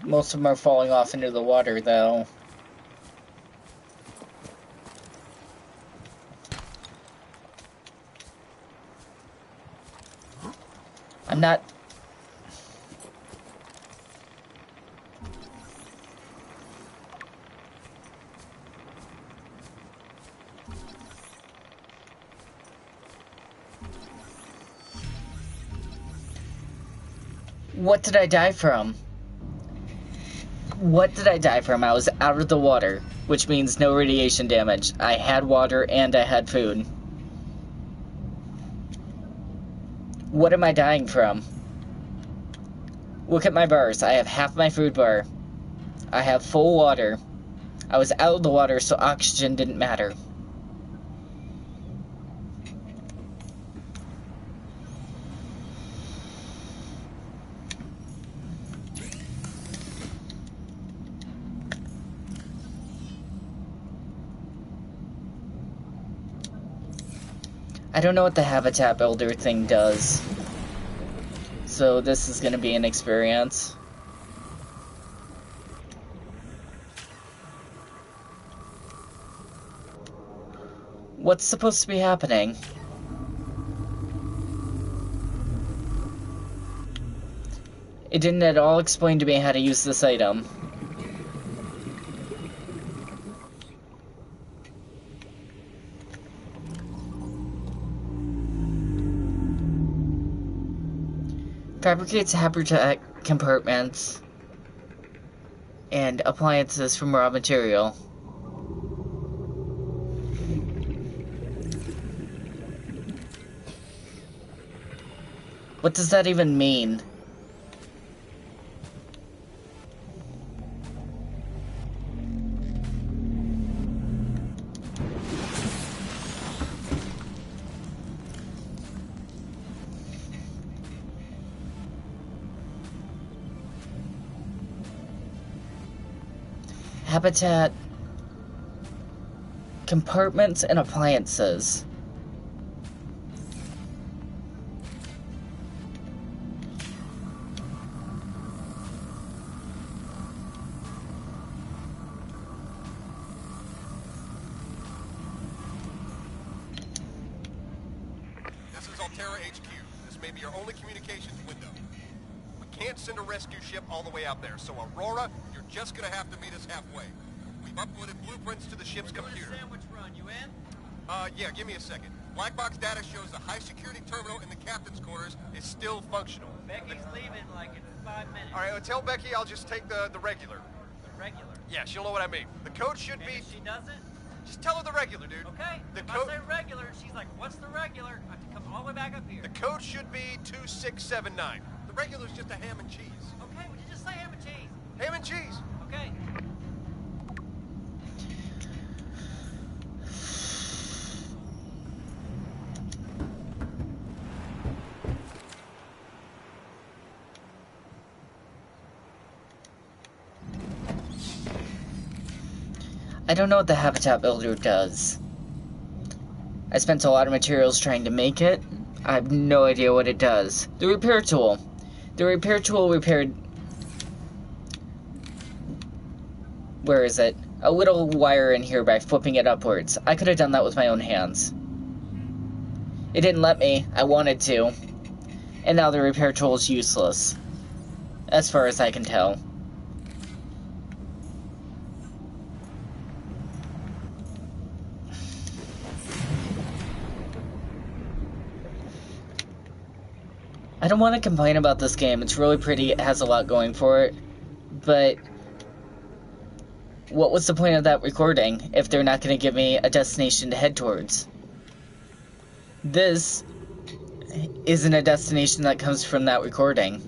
Most of them are falling off into the water, though. I'm not... What did I die from? What did I die from? I was out of the water, which means no radiation damage. I had water and I had food. What am I dying from? Look at my bars. I have half my food bar. I have full water. I was out of the water, so oxygen didn't matter. I don't know what the habitat builder thing does. So this is going to be an experience. What's supposed to be happening? It didn't at all explain to me how to use this item. Fabricates habitat compartments and appliances from raw material. What does that even mean? Habitat, compartments, and appliances. This is Altera HQ. This may be your only communications window. We can't send a rescue ship all the way out there, so Aurora, you're just gonna have to meet us halfway. We've uploaded blueprints to the ship's computer. Sandwich run, you in? Yeah, give me a second. Black box data shows the high-security terminal in the captain's quarters is still functional. Becky's leaving like in 5 minutes. All right, tell Becky I'll just take the regular. The regular. Yeah, she'll know what I mean. The code should And be... if she doesn't? Just tell her the regular, dude. Okay. The If code... I say regular, and she's like, what's the regular? I have to come all the way back up here. The code should be 2679. The regular's just a ham and cheese. Okay, would you just say ham and cheese? Ham and cheese. Okay. I don't know what the habitat builder does. I spent a lot of materials trying to make it. I have no idea what it does. The repair tool. The repair tool repaired... Where is it? A little wire in here by flipping it upwards. I could have done that with my own hands. It didn't let me. I wanted to. And now the repair tool is useless. As far as I can tell. I don't want to complain about this game. It's really pretty. It has a lot going for it. But what was the point of that recording if they're not going to give me a destination to head towards? This isn't a destination that comes from that recording.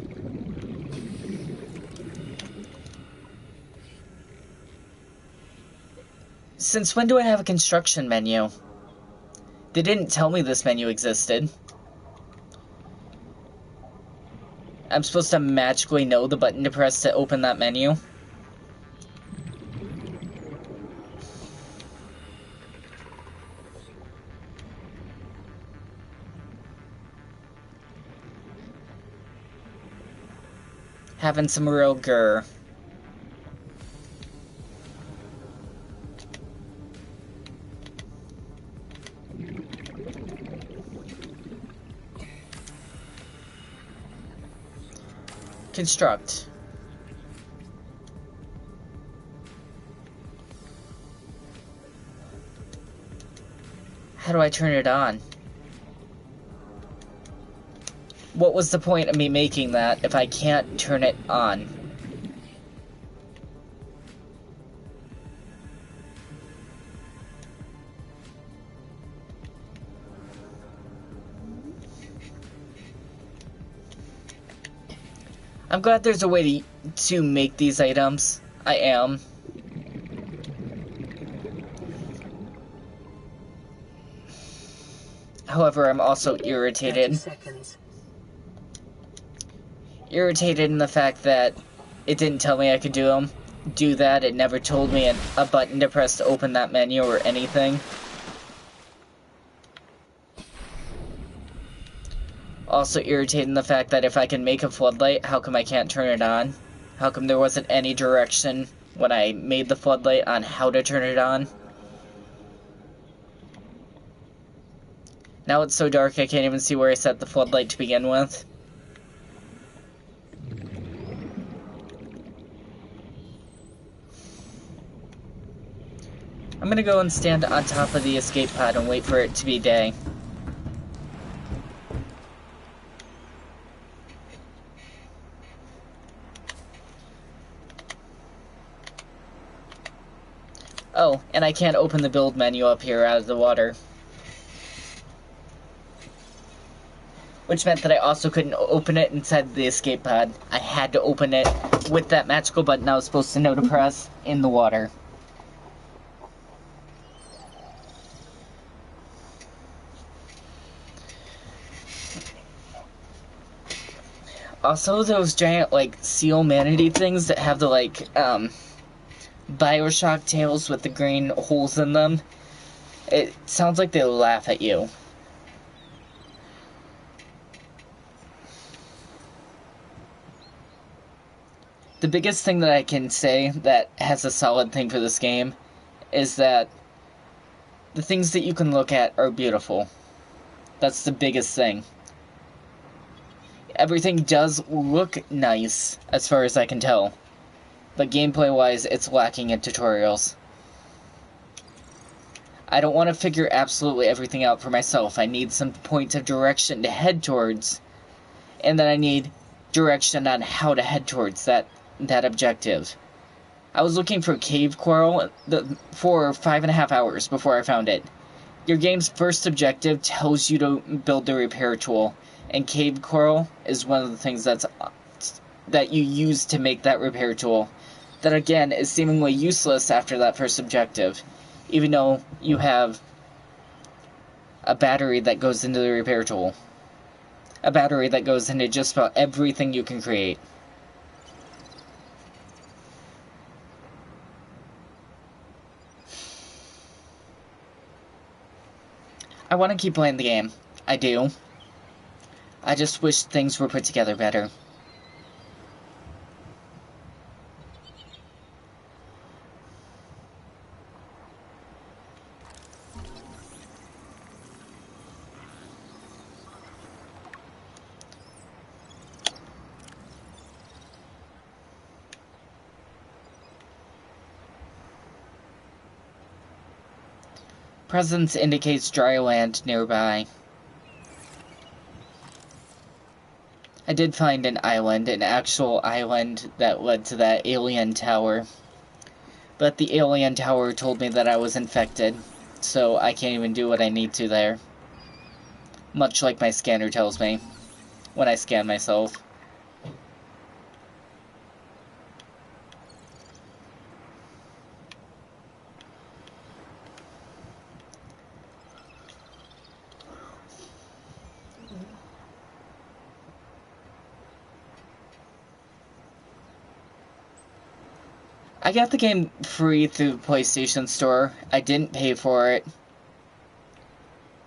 Since when do I have a construction menu? They didn't tell me this menu existed. I'm supposed to magically know the button to press to open that menu. Having some real grr. Construct. How do I turn it on? What was the point of me making that if I can't turn it on? I'm glad there's a way to make these items. I am. However, I'm also irritated. Irritated in the fact that it didn't tell me I could do that. It never told me a button to press to open that menu or anything. Also irritated in the fact that if I can make a floodlight, how come I can't turn it on? How come there wasn't any direction when I made the floodlight on how to turn it on? Now it's so dark I can't even see where I set the floodlight to begin with. I'm gonna go and stand on top of the escape pod and wait for it to be day. Oh, and I can't open the build menu up here out of the water. Which meant that I also couldn't open it inside the escape pod. I had to open it with that magical button I was supposed to know to press in the water. Also, those giant, like, seal manatee things that have the, like, Bioshock tails with the green holes in them. It sounds like they laugh at you. The biggest thing that I can say that has a solid thing for this game is that the things that you can look at are beautiful. That's the biggest thing. Everything does look nice, as far as I can tell. But gameplay-wise, it's lacking in tutorials. I don't want to figure absolutely everything out for myself. I need some point of direction to head towards. And then I need direction on how to head towards that objective. I was looking for cave coral for 5.5 hours before I found it. Your game's first objective tells you to build the repair tool, and cave coral is one of the things that you use to make that repair tool. That again is seemingly useless after that first objective, even though you have a battery that goes into the repair tool. A battery that goes into just about everything you can create. I want to keep playing the game. I do. I just wish things were put together better. Presence indicates dry land nearby. I did find an island, an actual island that led to that alien tower. But the alien tower told me that I was infected, so I can't even do what I need to there. Much like my scanner tells me when I scan myself. I got the game free through the PlayStation Store. I didn't pay for it.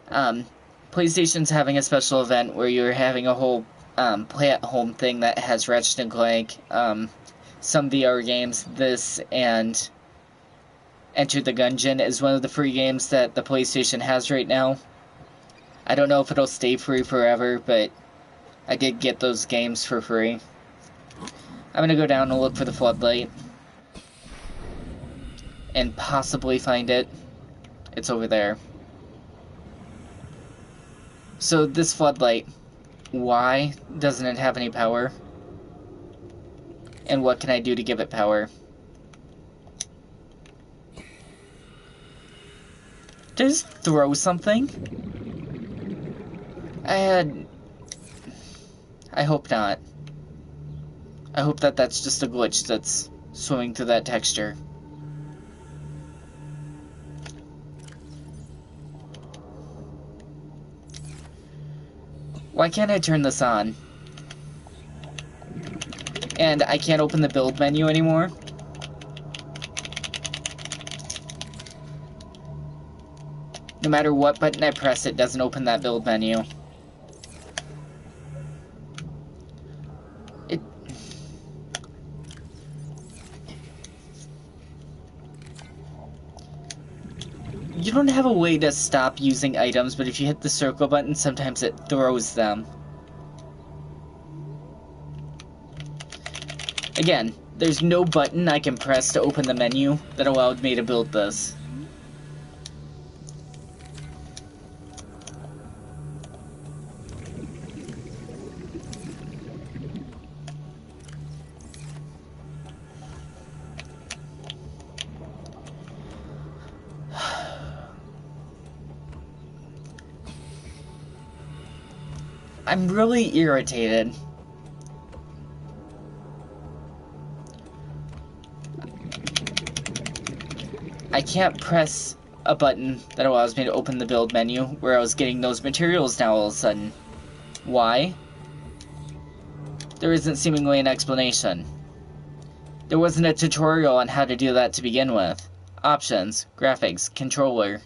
PlayStation's having a special event where you're having a whole play-at-home thing that has Ratchet & Clank, some VR games. This and Enter the Gungeon is one of the free games that the PlayStation has right now. I don't know if it'll stay free forever, but I did get those games for free. I'm gonna go down and look for the floodlight. And possibly find it. It's over there. So this floodlight, why doesn't it have any power? And what can I do to give it power? Did I just throw something? I hope not. I hope that that's just a glitch that's swimming through that texture. Why can't I turn this on? And I can't open the build menu anymore? No matter what button I press, it doesn't open that build menu. You don't have a way to stop using items, but if you hit the circle button, sometimes it throws them. Again, there's no button I can press to open the menu that allowed me to build this. I'm really irritated. I can't press a button that allows me to open the build menu where I was getting those materials now all of a sudden. Why? There isn't seemingly an explanation. There wasn't a tutorial on how to do that to begin with. Options, graphics, controller.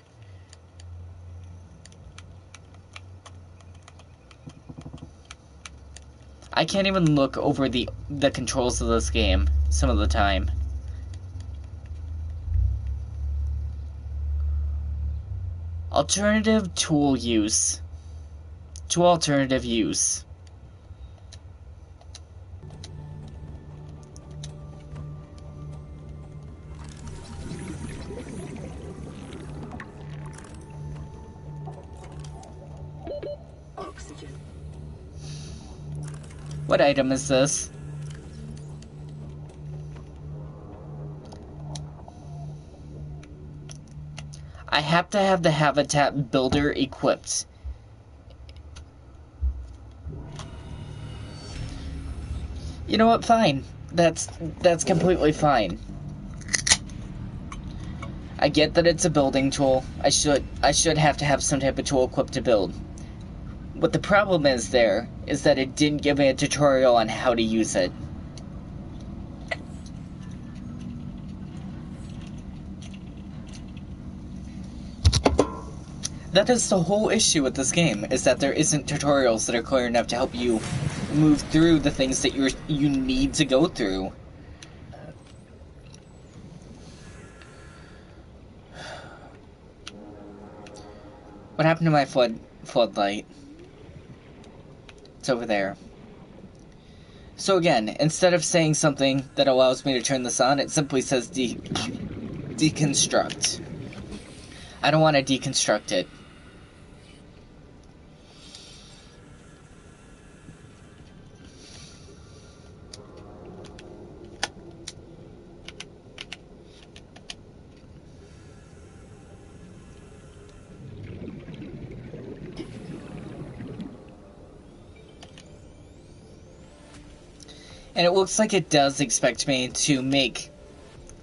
I can't even look over the controls of this game some of the time. Alternative tool use. To alternative use. Oxygen. What item is this? I have to have the habitat builder equipped. You know what? Fine. That's completely fine. I get that it's a building tool. I should have to have some type of tool equipped to build. What the problem is there is that it didn't give me a tutorial on how to use it. That is the whole issue with this game, is that there isn't tutorials that are clear enough to help you move through the things that you need to go through. What happened to my floodlight? It's over there. So again, instead of saying something that allows me to turn this on, it simply says deconstruct. I don't want to deconstruct it. And it looks like it does expect me to make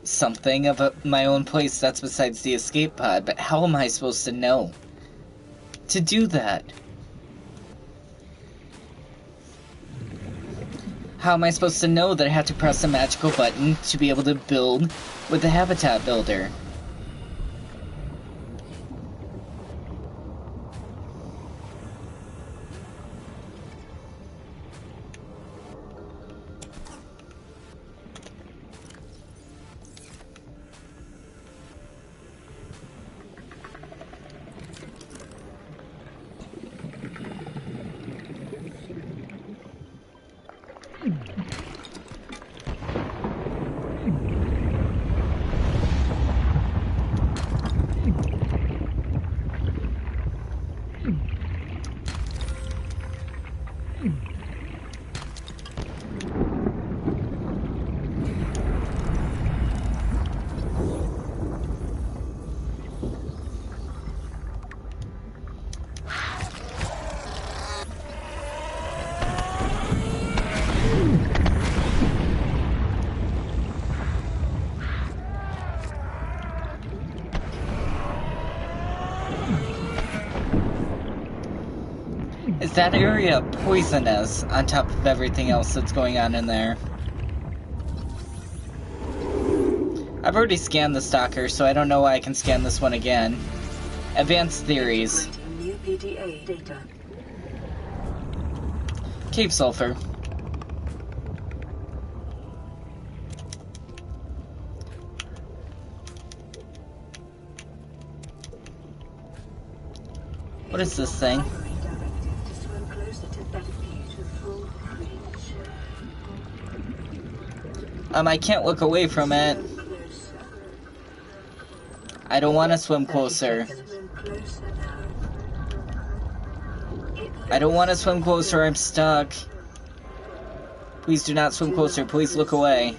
something of my own place that's besides the escape pod, but how am I supposed to know to do that? How am I supposed to know that I have to press a magical button to be able to build with the habitat builder? Is that area poisonous on top of everything else that's going on in there? I've already scanned the stalker, so I don't know why I can scan this one again. Advanced theories. New PDA data. Cave sulfur. What is this thing? I can't look away from it. I don't want to swim closer. I don't want to swim closer, I'm stuck. Please do not swim closer, please look away.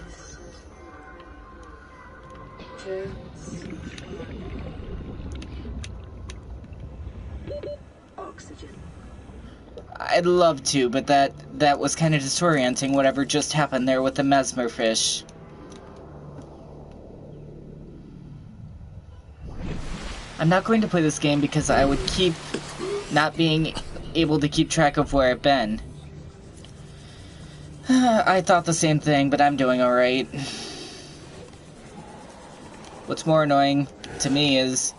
I'd love to, but that was kind of disorienting, whatever just happened there with the mesmer fish. I'm not going to play this game because I would keep not being able to keep track of where I've been. I thought the same thing, but I'm doing alright. What's more annoying to me is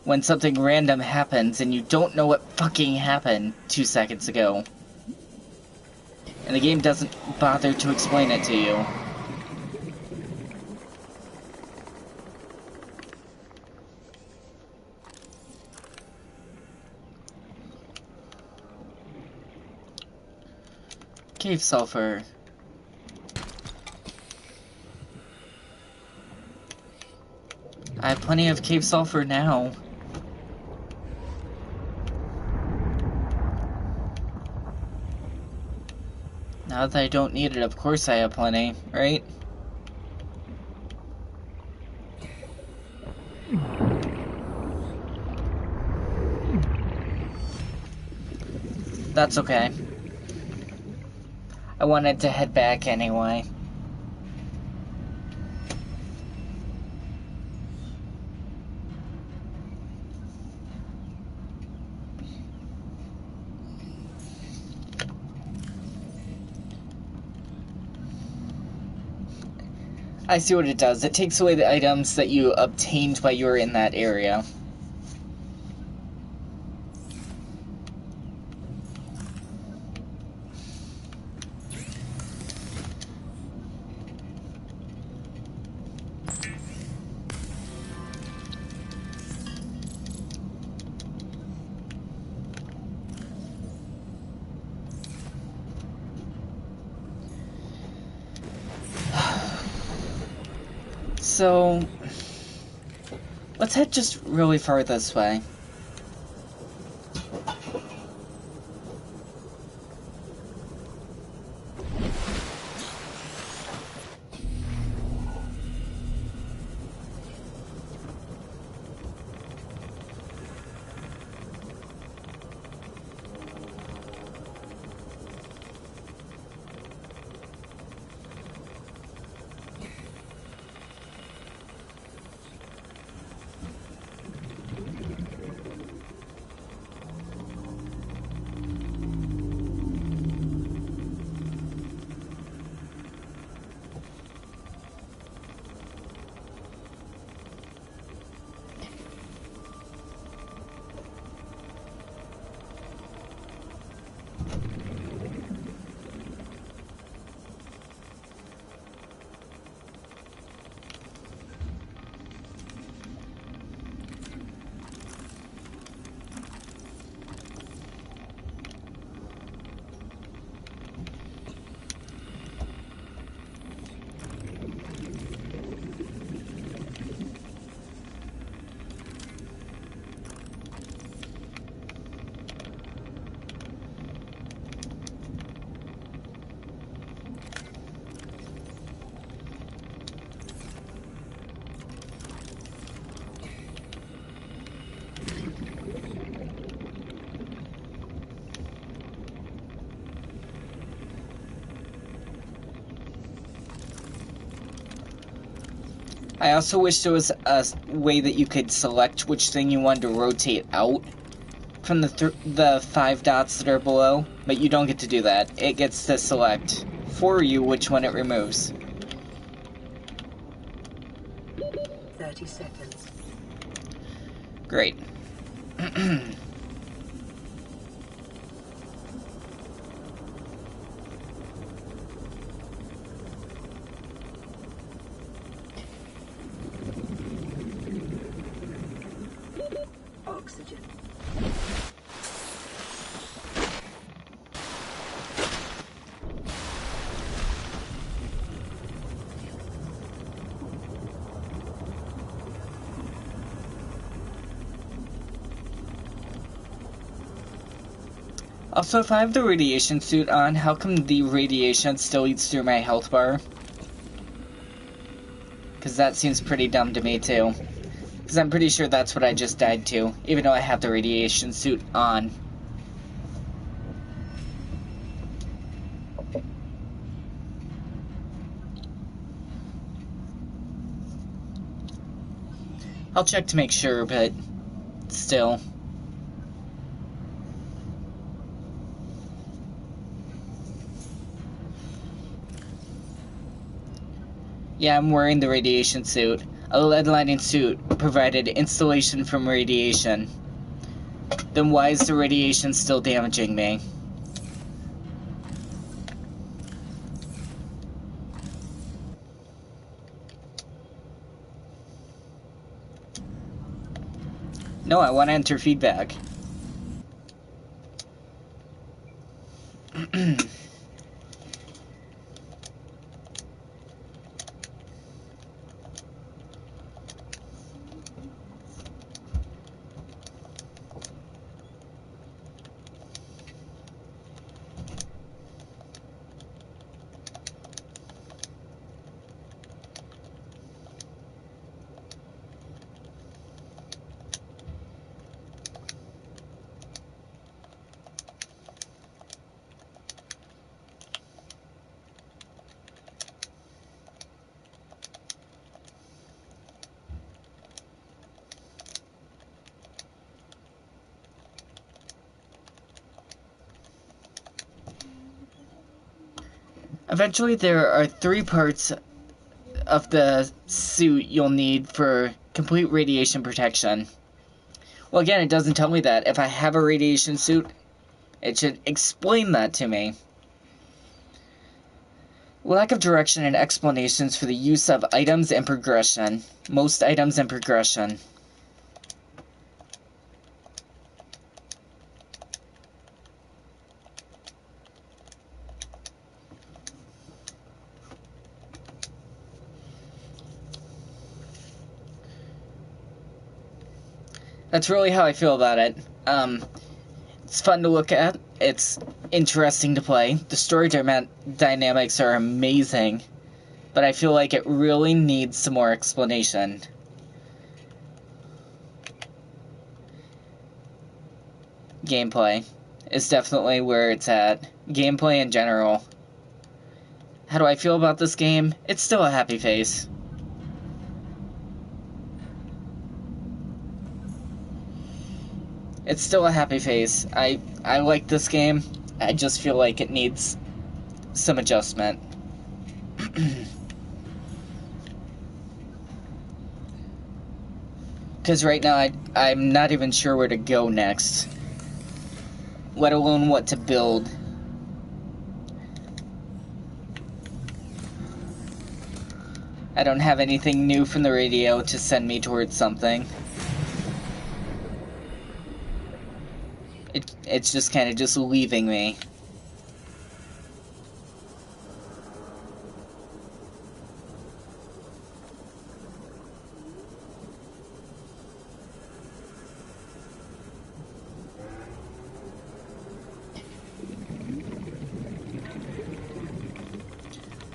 when something random happens and you don't know what fucking happened 2 seconds ago. And the game doesn't bother to explain it to you. Cave sulfur. I have plenty of cave sulfur now. Now that I don't need it, of course I have plenty, right? That's okay. I wanted to head back anyway. I see what it does. It takes away the items that you obtained while you were in that area. So, let's head just really far this way. I also wish there was a way that you could select which thing you wanted to rotate out from the 5 dots that are below, but you don't get to do that. It gets to select for you which one it removes. 30 seconds. Great. Oxygen. Also, if I have the radiation suit on, how come the radiation still eats through my health bar? Because that seems pretty dumb to me, too. Because I'm pretty sure that's what I just died to, even though I have the radiation suit on. I'll check to make sure, but still. Yeah, I'm wearing the radiation suit. A lead lining suit provided insulation from radiation. Then why is the radiation still damaging me? No, I want to enter feedback. Eventually, there are 3 parts of the suit you'll need for complete radiation protection. Well, again, it doesn't tell me that. If I have a radiation suit, it should explain that to me. Lack of direction and explanations for the use of items and progression. Most items and progression. That's really how I feel about it. It's fun to look at. It's interesting to play. The story dynamics are amazing. But I feel like it really needs some more explanation. Gameplay is definitely where it's at. Gameplay in general. How do I feel about this game? It's still a happy face. It's still a happy face. I like this game. I just feel like it needs some adjustment. Because right now I'm not even sure where to go next. Let alone what to build. I don't have anything new from the radio to send me towards something. It's just kind of just leaving me.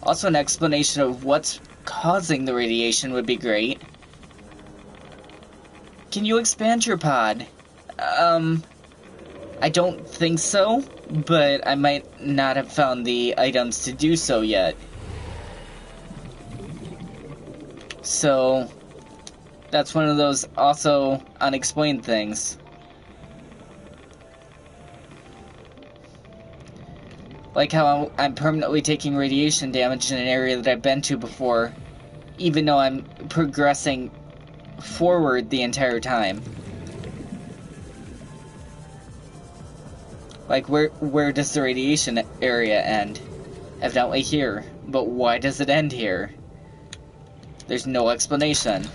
Also, an explanation of what's causing the radiation would be great. Can you expand your pod? I don't think so, but I might not have found the items to do so yet. So, that's one of those also unexplained things. Like how I'm permanently taking radiation damage in an area that I've been to before, even though I'm progressing forward the entire time. Like, where does the radiation area end? Evidently here. But why does it end here? There's no explanation.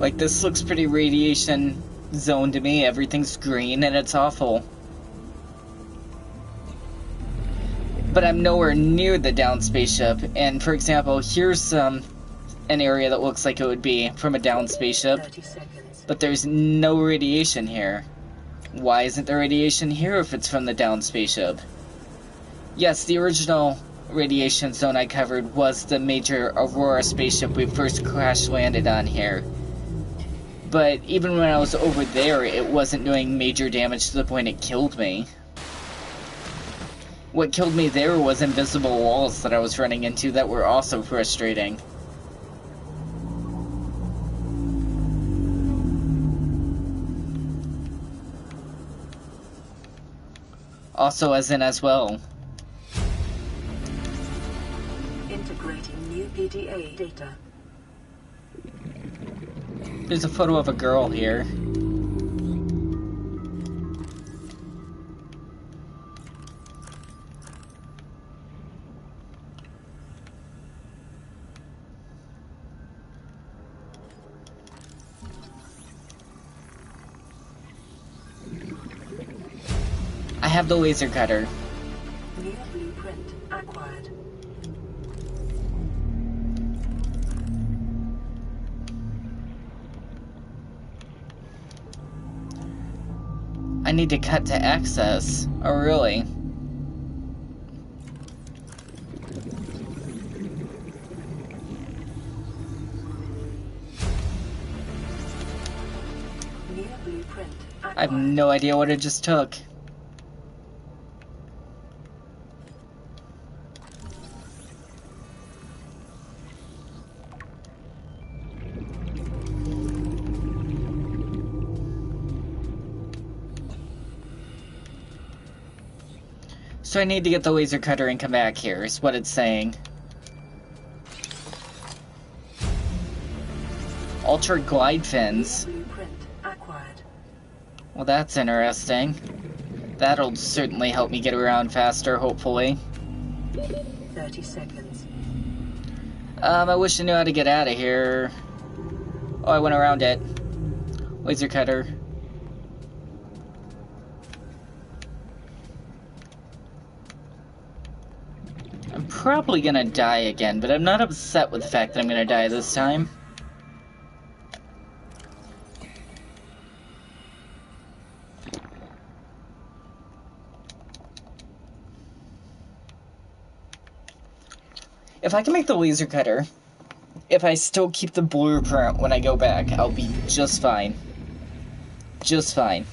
Like, this looks pretty radiation zone to me. Everything's green and it's awful. But I'm nowhere near the down spaceship. And for example, here's an area that looks like it would be from a down spaceship. But there's no radiation here. Why isn't there radiation here if it's from the down spaceship? Yes, the original radiation zone I covered was the major Aurora spaceship we first crash landed on here. But even when I was over there, it wasn't doing major damage to the point it killed me. What killed me there was invisible walls that I was running into that were also frustrating. Also as well. Integrating new PDA data. There's a photo of a girl here. I have the laser cutter. New blueprint acquired. I need to cut to access. Oh, really? New blueprint acquired. I have no idea what it just took. So I need to get the laser cutter and come back here, is what it's saying. Ultra glide fins. Blueprint acquired. Well, that's interesting. That'll certainly help me get around faster, hopefully. 30 seconds. I wish I knew how to get out of here. Oh, I went around it. Laser cutter. I'm probably gonna die again, but I'm not upset with the fact that I'm gonna die this time. If I can make the laser cutter, if I still keep the blueprint when I go back, I'll be just fine. Just fine.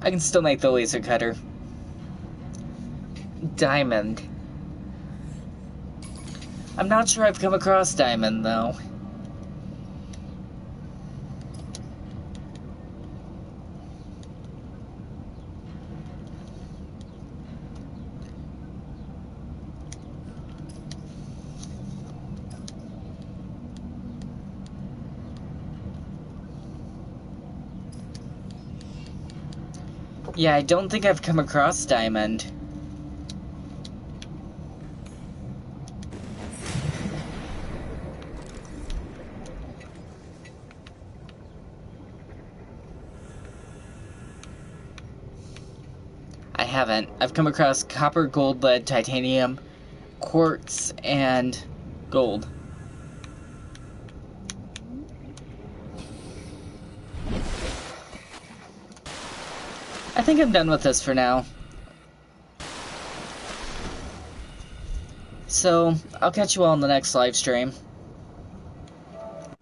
I can still make the laser cutter. Diamond. I'm not sure I've come across diamond, though. Yeah, I don't think I've come across diamond. I haven't. I've come across copper, gold, lead, titanium, quartz, and gold. I think I'm done with this for now. So, I'll catch you all in the next live stream.